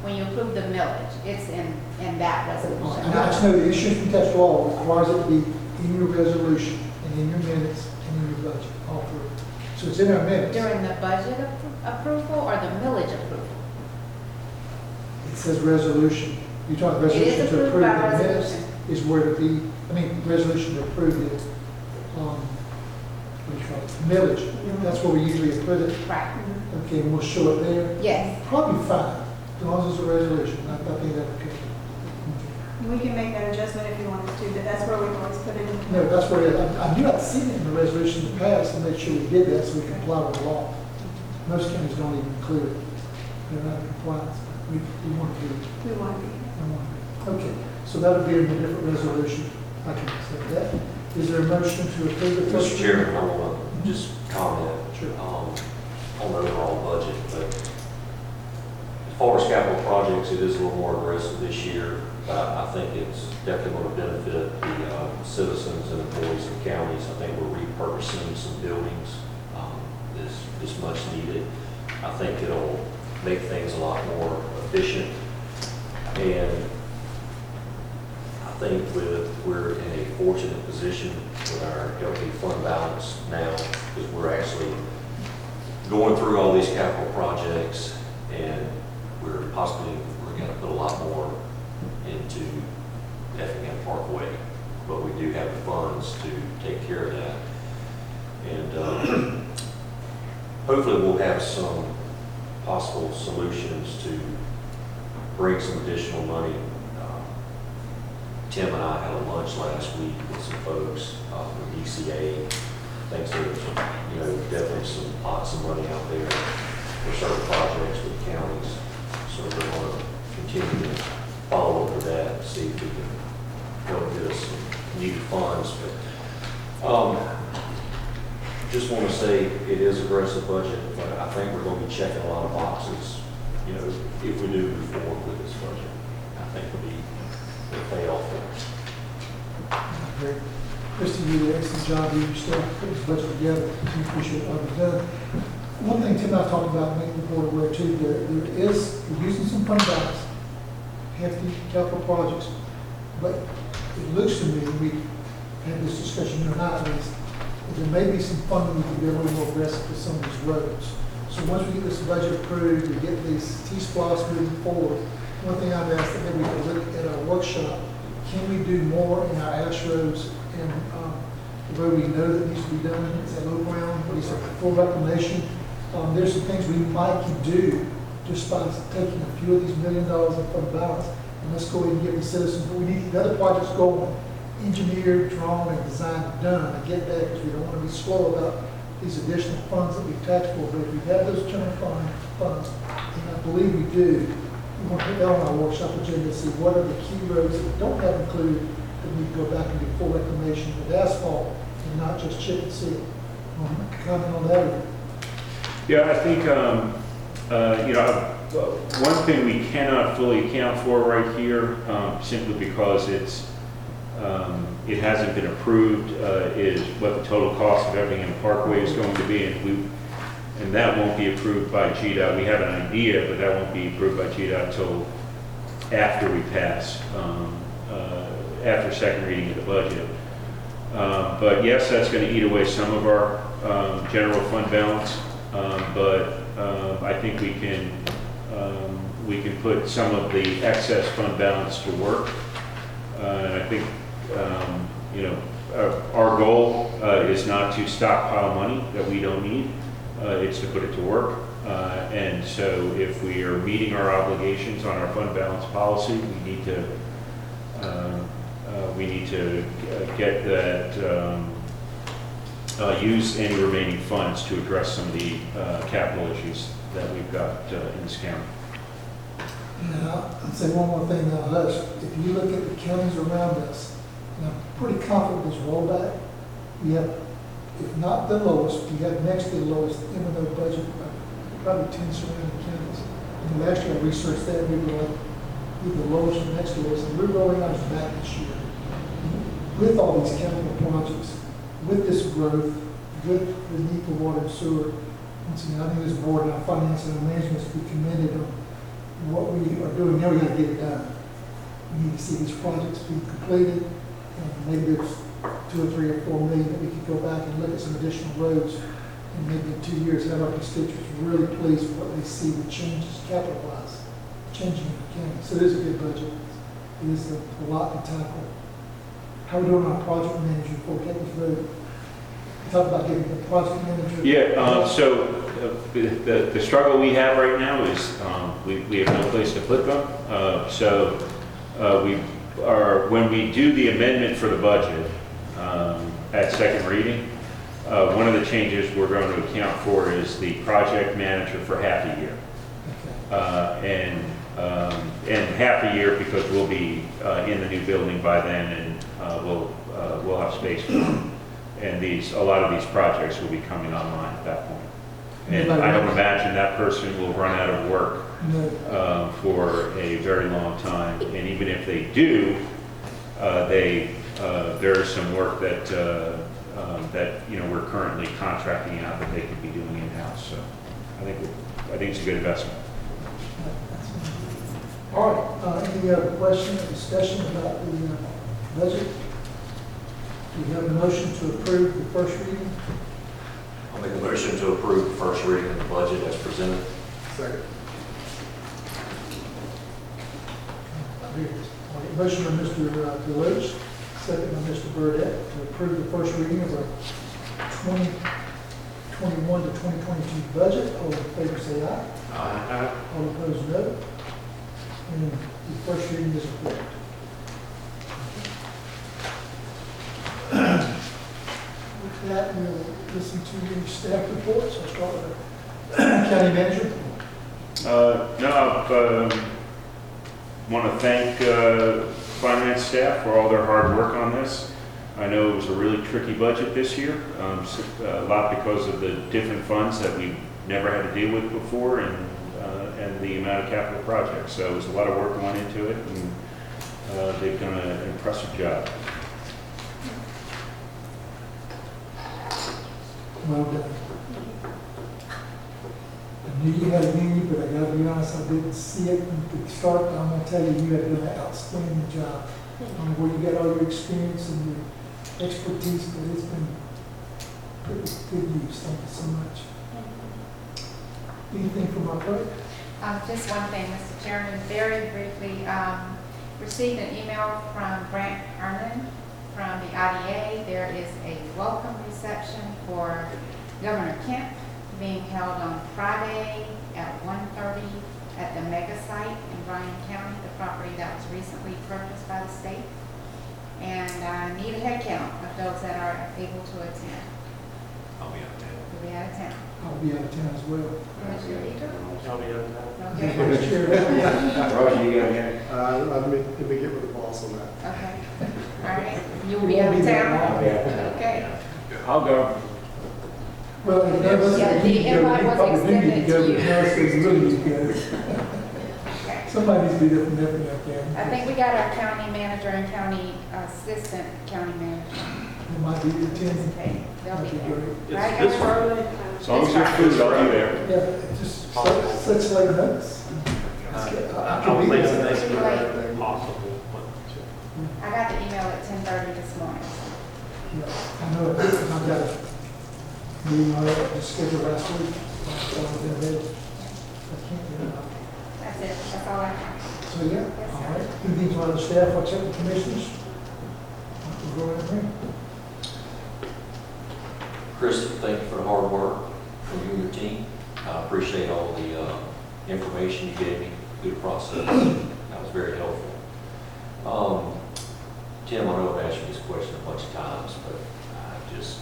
When you approve the millage, it's in that resolution. And I just know the insurance premium tax law requires it to be in your resolution and in your minutes and in your budget, all three. So it's in our minutes. During the budget approval or the millage approval? It says resolution. You're talking It is resolution to approved approve by the minutes resolution. is where to be, I mean, resolution to approve the, what do you call it, millage. That's where we usually put it. Right. Okay, and we'll show it there. Yes. Probably fine, as long as it's a resolution. I think that's okay. We can make that adjustment if you want us to, but that's where we've always put it in. No, that's where, I knew I'd seen it in the resolution in the past and made sure we did that so we comply with the law. Most counties don't even include it. They're not in compliance, but we want to do it. We want to be. Okay, so that'll be in a different resolution. I can accept that. Is there a motion to approve the first? Mr. Chairman, I want to just comment Sure. on the overall budget, but as far as capital projects, it is a little more aggressive this year. I think it's definitely going to benefit the citizens and employees of counties. I think we're repurposing some buildings is much needed. I think it'll make things a lot more efficient. And I think we're in a fortunate position with our LP fund balance now, because we're actually going through all these capital projects, and we're going to put a lot more into Effingham Parkway, but we do have the funds to take care of that. And hopefully we'll have some possible solutions to bring some additional money. Tim and I had a lunch last week with some folks from DCA. Thinks there's definitely some pots of money out there for certain projects with counties. So we're going to continue to follow up with that and see if we can help get us some needed funds. But just want to say it is aggressive budget, but I think we're going to be checking a lot of boxes. If we do move forward with this budget, I think it'll pay off for us. Great. Christie, you did an excellent job. You still put this budget together. We appreciate what you've done. One thing Tim and I talked about, making the board aware too, we're using some fund balance, hefty capital projects, but it looks to me, we had this discussion, you and I, is there may be some funding we can be a little more aggressive with some of these roads. So once we get this budget approved, we get these T-SPLOS moving forward, one thing I've asked that maybe we can look at our workshop, can we do more in our ash roads and the road we know that needs to be done, it's at low ground, it's a full reclamation. There's some things we might can do just by taking a few of these $1 million in fund balance, and let's go ahead and give the citizens, but we need the other projects going, engineered, drawn, and designed, done. I get that, because we don't want to be slow about these additional funds that we've taxed for, but if we have those general funds, and I believe we do, we want to put that on our workshop agenda to see what are the key roads that we don't have included, that we can go back and do full reclamation with asphalt, and not just chip and seal. Comment on that? Yeah, I think, one thing we cannot fully account for right here, simply because it hasn't been approved, is what the total cost of Effingham Parkway is going to be, and that won't be approved by GDOT. We have an idea, but that won't be approved by GDOT until after we pass, after second reading of the budget. But yes, that's going to eat away some of our general fund balance, but I think we can put some of the excess fund balance to work. And I think, our goal is not to stockpile money that we don't need. It's to put it to work. And so if we are meeting our obligations on our fund balance policy, we need to we need to get that, use any remaining funds to address some of the capital issues that we've got in this county. Now, I'll say one more thing now, Hush. If you look at the counties around us, and I'm pretty confident this rollback, we have, if not the lowest, we have next to the lowest M&O budget, probably 10 surrounding counties. And last year I researched that, we were like either the lowest or next to lowest, and we're rolling ours back this year. With all these capital projects, with this growth, with the need for water and sewer, once again, I think this board and our finance and our management should be commended on what we are doing. Now we got to get it done. We need to see these projects be completed, and maybe there's 2 or 3 or 4 million that we could go back and look at some additional roads, and maybe in 2 years have our constituents really pleased with what they see the changes capital-wise, changing in the county. So it is a good budget. It is a lot to tackle. How are we doing on our project manager before we take this road? Talk about getting the project manager. Yeah, so the struggle we have right now is we have no place to put them. When we do the amendment for the budget at second reading, one of the changes we're going to account for is the project manager for half a year. And half a year because we'll be in the new building by then, and we'll have space for them. And a lot of these projects will be coming online at that point. And I don't imagine that person will run out of work for a very long time. And even if they do, there is some work that we're currently contracting out that they could be doing in-house. So I think it's a good investment. All right, any other question or discussion about the budget? We have a motion to approve the first reading. I'll make a motion to approve the first reading of the budget as presented. Second. Motion by Mr. Deloach, second by Mr. Burdette, to approve the first reading of our 2021 to 2022 budget. All in favor say aye. Aye. All opposed, no. And the first reading is approved. With that, we'll listen to the staff reports. I'll start with the county manager. No, I want to thank finance staff for all their hard work on this. I know it was a really tricky budget this year, a lot because of the different funds that we've never had to deal with before, and the amount of capital projects. So it was a lot of work going into it, and they've done an impressive job. Well done. I knew you had a union, but I gotta be honest, I didn't see it from the start. I'm gonna tell you, you have done an outstanding job. Where you got all your experience and your expertise, but it's been good use. Thank you so much. Anything from our clerk? Just one thing, Mr. Chairman, very briefly, received an email from Grant Herman from the IDA. There is a welcome reception for Governor Kemp being held on Friday at 1:30 at the mega site in Bryan County, the property that was recently purchased by the state. And I need a head count of those that are able to attend. I'll be out of town. We'll be out of town. I'll be out of town as well. Commissioner Eater? I'll be out of town. Okay. Roger, you got it? Let me get with the boss on that. Okay. All right. You'll be out of town? Okay. I'll go. Well, if that was, Yeah, the invite was probably do need to extended go, to you. but now it's really need to go. Okay. Somebody needs to be there from there, there. I think we got our county manager and county assistant county manager. It might be attending. Okay, they'll be That'd be there. great. Right, This Governor? As long as there's food, I'll be there. Yeah, just such late notice. I I'll can be make there. the next Too late. possible. I got the email at 10:30 this morning. Yeah, I know it is, and I've got a meeting on it, just scheduled last week. So I've been there. I can't get it out. That's it, that's all I have. So, yeah, all right. Anything from other staff, I'll check with commissioners. We'll go in there. Chris, thank you for the hard work from you and your team. I appreciate all the information you gave me through the process. That was very helpful. Tim, I know I've asked you this question a bunch of times, but I just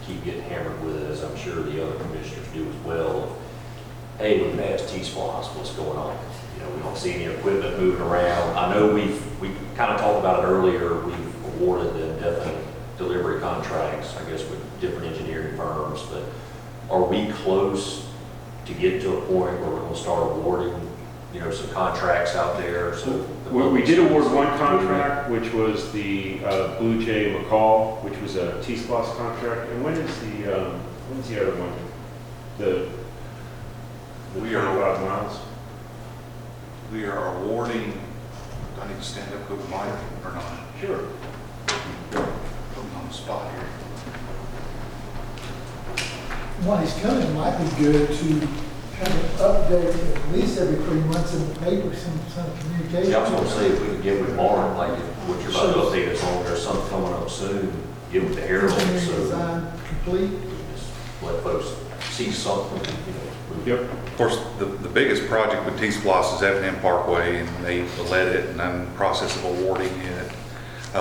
keep getting hammered with it, as I'm sure the other commissioners do as well. Hey, we've asked T-Splosh, what's going on? You know, we don't see any equipment moving around. I know we kind of talked about it earlier. We've awarded the indefinite delivery contracts, I guess, with different engineering firms, but are we close to get to a point where we're going to start awarding, you know, some contracts out there? So We did award one contract, which was the Blue Jay McCall, which was a T-Splosh contract. And when is the other one? The We are- 25 miles? We are awarding, do I need to stand up with the mic or not? Sure. Putting on the spot here. While he's coming, it might be good to have an update at least every 3 months in the paper, some communication. Yeah, I was going to say, if we could get with Mark, like what you're about to update us on, there's something coming up soon, get with the Herald, Engineering so design complete. just let folks see something, you know. Yep. Of course, the biggest project with T-Splosh is Effingham Parkway, and they led it, and I'm in the process of awarding it.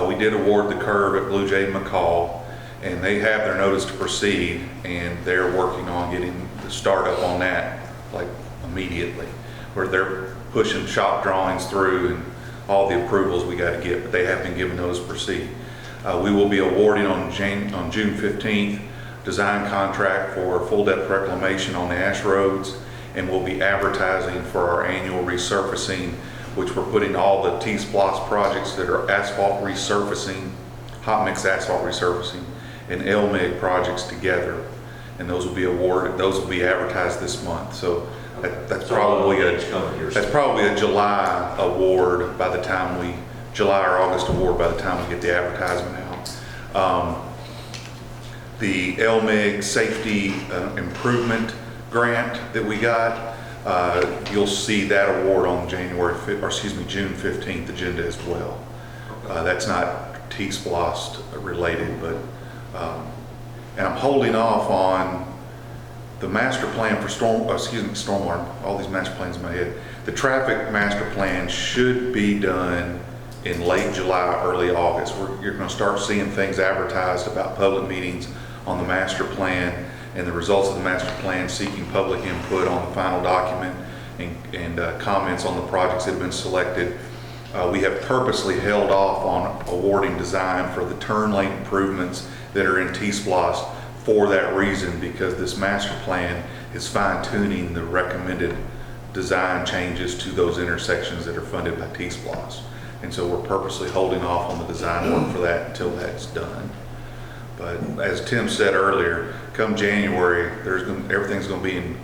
We did award the curb at Blue Jay McCall, and they have their notice to proceed, and they're working on getting the startup on that, like immediately, where they're pushing shop drawings through and all the approvals we got to get, but they have been given notice to proceed. We will be awarding on June 15th, design contract for full depth reclamation on the ash roads, and we'll be advertising for our annual resurfacing, which we're putting all the T-Splosh projects that are asphalt resurfacing, hot mix asphalt resurfacing, and LMIG projects together, and those will be awarded. Those will be advertised this month. So that's probably a July award by the time July or August award by the time we get the advertisement out. The LMIG safety improvement grant that we got, you'll see that award on June 15th agenda as well. That's not T-Splosh related, but and I'm holding off on the master plan for stormwater. All these master plans in my head. The traffic master plan should be done in late July, early August. You're going to start seeing things advertised about public meetings on the master plan and the results of the master plan, seeking public input on the final document and comments on the projects that have been selected. We have purposely held off on awarding design for the turn lane improvements that are in T-Splosh for that reason, because this master plan is fine-tuning the recommended design changes to those intersections that are funded by T-Splosh. And so we're purposely holding off on the design work for that until that's done. But as Tim said earlier, come January, everything's going to be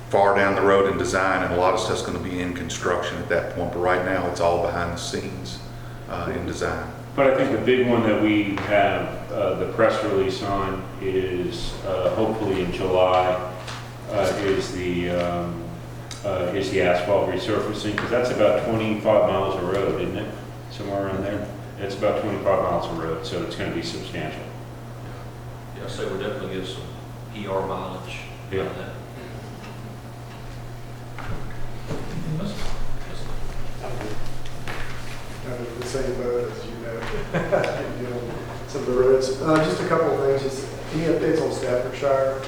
far down the road in design, and a lot of stuff's going to be in construction at that point. But right now, it's all behind the scenes in design. But I think the big one that we have the press release on is hopefully in July is the asphalt resurfacing, because that's about 25 miles of road, isn't it? Somewhere around there. It's about 25 miles of road, so it's going to be substantial. Yeah, so we're definitely get some ER mileage. Yeah. on that. I'm in the same boat as you know, some of the roads. Just a couple of things. Just any updates on Staffordshire?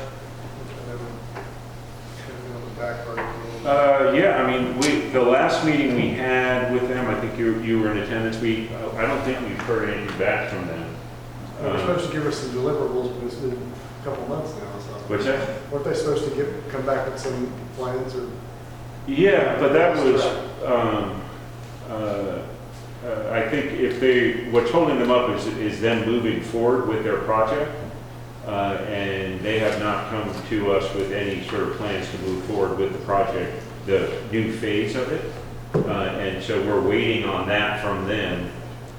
On the back burner. Yeah, I mean, the last meeting we had with them, I think you were in attendance. I don't think we've heard anything back from them. They're supposed to give us some deliverables, but it's been a couple months now. So. What's that? Weren't they supposed to come back with some plans or? Yeah, but that was, I think what's holding them up is them moving forward with their project. And they have not come to us with any sort of plans to move forward with the project, the new phase of it. And so we're waiting on that from them.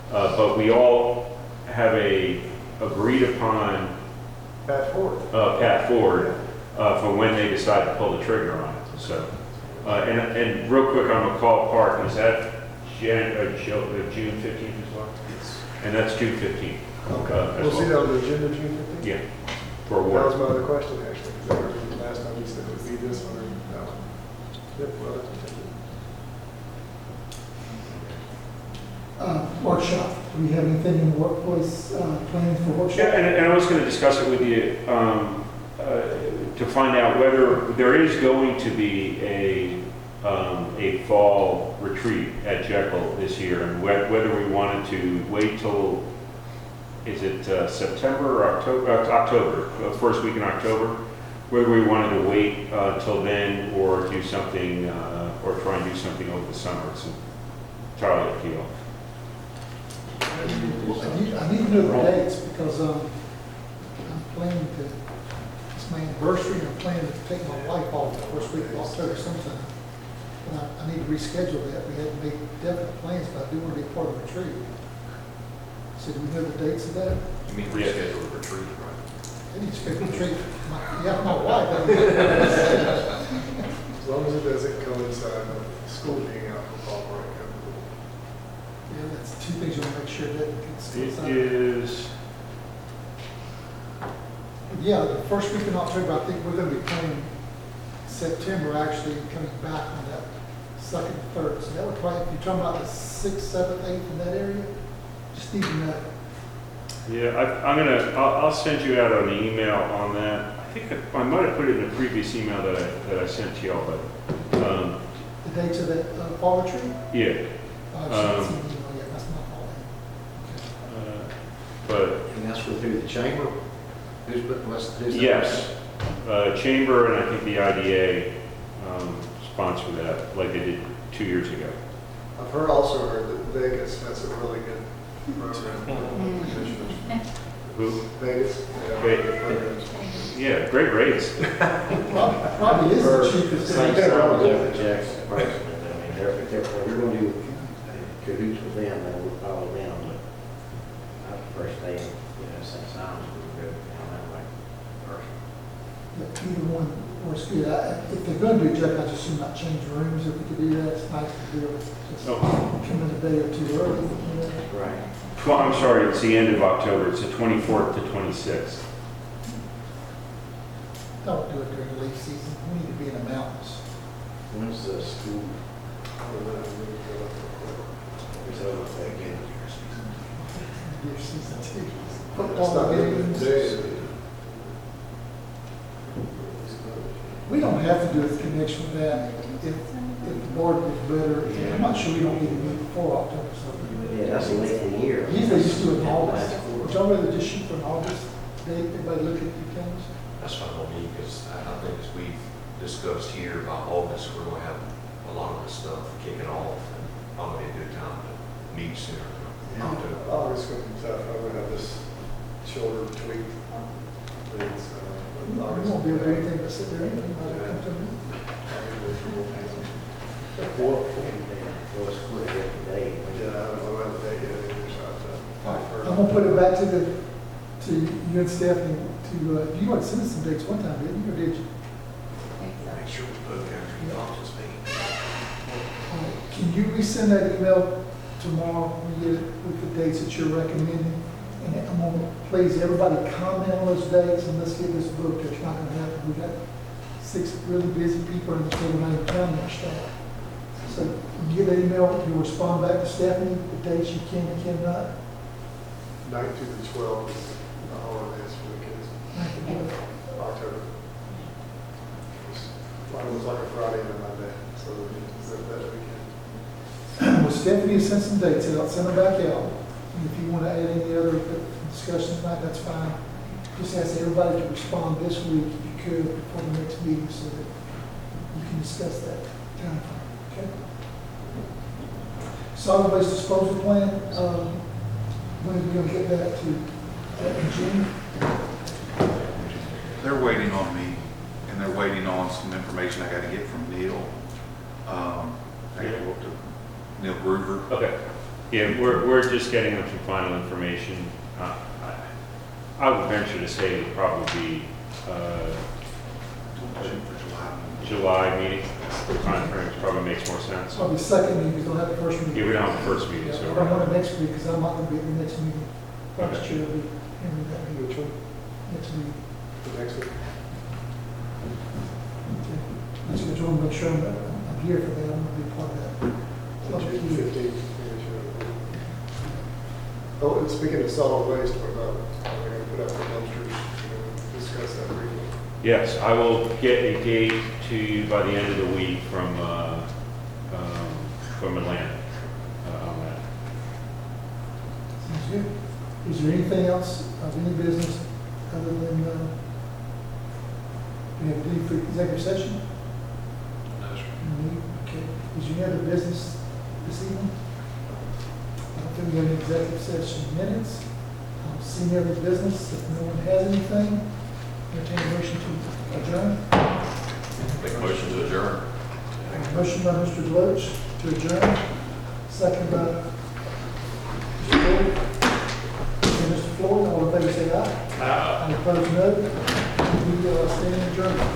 But we all have a agreed upon path forward for when they decide to pull the trigger on it. So, and real quick on McCall Park, is that June 15th as well? Yes. And that's June 15th. Okay. We'll see that on the agenda June 15th? Yeah. For That award. was my other question, actually. Because the last time you said it would be this one or that one. Yep, well, that's workshop. Do we have anything in the workplace planned for workshop? Yeah, and I was going to discuss it with you to find out whether there is going to be a fall retreat at Jekyll this year, and whether we wanted to wait till, is it September or October, first week in October, whether we wanted to wait till then or do something, or try and do something over the summer. It's entirely up to you. I need to know the dates because I'm planning to, it's my anniversary, and I'm planning to take my wife off the first week of October sometime. And I need to reschedule that. We hadn't made definite plans, but I do want to be part of the retreat. So do we know the dates of that? You mean reschedule the retreat, right? I need to schedule a retreat. My wife. As long as it doesn't coincide with school being out for fall break. Yeah, that's two things you want to make sure that it's. It is, Yeah, the first week in October, I think we're going to be planning September actually coming back on that second and third. So that would probably, if you're talking about the 6th, 7th, 8th in that area, just need to know. yeah, I'll send you out an email on that. I think I might have put it in a previous email that I sent to y'all, but, The dates of that fall retreat? yeah. I haven't seen the email yet, that's my fault. But, And that's through the chamber? Who's the yes, Chamber and I think the IDA sponsor that, like they did 2 years ago. I've also heard that Vegas has a really good program. Who? Vegas. Yeah, great rates. Probably is the cheapest. Same style as Jackson personally. I mean, if we're going to do cahoots with them, then we'll follow them. But I prefer staying, St. Simon's would go down that way personally. Either one works good. If they're going to do Jeff, I just assume not change rooms. If we could do that, it's nice to be able to just come in a day or two early. Right. Well, I'm sorry, it's the end of October. It's the 24th to 26th. Don't do it during the leaf season. We need to be in the mountains. When's the school? Is over again? Deer season too. It's Football not games. good. We don't have to do a connection with that. If the board is better, I'm not sure we don't need to meet before October. So Yeah, that's the length of the year. usually just do it in August. Would y'all rather just shoot for an August date? Everybody look at your calendars? That's fine with me, because I think as we've discussed here, by August, we're going to have a lot of this stuff kicking off, and probably a good time to meet sooner. August going to be tough. I'm going to have this shoulder tweak. We won't be able to do anything but sit there and come to me. Well, it's split every day. Yeah, I don't have a date yet either, so I'm gonna put it back to you and Stephanie to, you want to send us some dates one time, didn't you, or did you? Make sure we put every office meeting. Can you resend that email tomorrow when you get it with the dates that you're recommending? And I'm gonna, please, everybody comment on those dates and let's get this booked. It's not gonna happen. We've got 6 really busy people in the state of Maine County and stuff. So when you get that email, you'll respond back to Stephanie, the dates you can and cannot. 9th through the 12th is the holidays for the kids. October. It was like a Friday and a Monday, so it's that weekend. Well, Stephanie sent some dates out, send them back out. And if you want to add any other discussion tonight, that's fine. Just ask everybody to respond this week, if you could, before the next meeting, so that you can discuss that time frame, okay? Solid waste disposal plan, when are we going to get that to, in June? They're waiting on me, and they're waiting on some information I got to get from Neil. I got to go up to Neil Groover. Okay. Yeah, we're just getting them some final information. I would venture to say it would probably be July meeting. The time frame probably makes more sense. Probably second meeting, because we'll have the first meeting. Yeah, we don't have the first meeting, Yeah, so. I don't want it next week, because I'm not going to be at the next meeting. Next Okay. year will be, that meeting. Which one? Next meeting. The next week? Okay. I just want to make sure I'm here for that. I'm going to be part of that. Public hearing. 15th. Oh, and speaking of solid waste, what about, we're going to put out the dumpsters, discuss that briefly. Yes, I will get a date to you by the end of the week from Atlanta on that. Sounds good. Is there anything else of any business other than, we have a need for executive session? No, sir. Okay. Is there any other business this evening? I don't think we have any executive session minutes. I don't see any other business. If no one has anything, entertain a motion to adjourn. Make a motion to adjourn. Motion by Mr. Deloach to adjourn, second by Mr. Floyd. And Mr. Floyd, all in favor say aye. Aye. All opposed, no. We stand adjourned.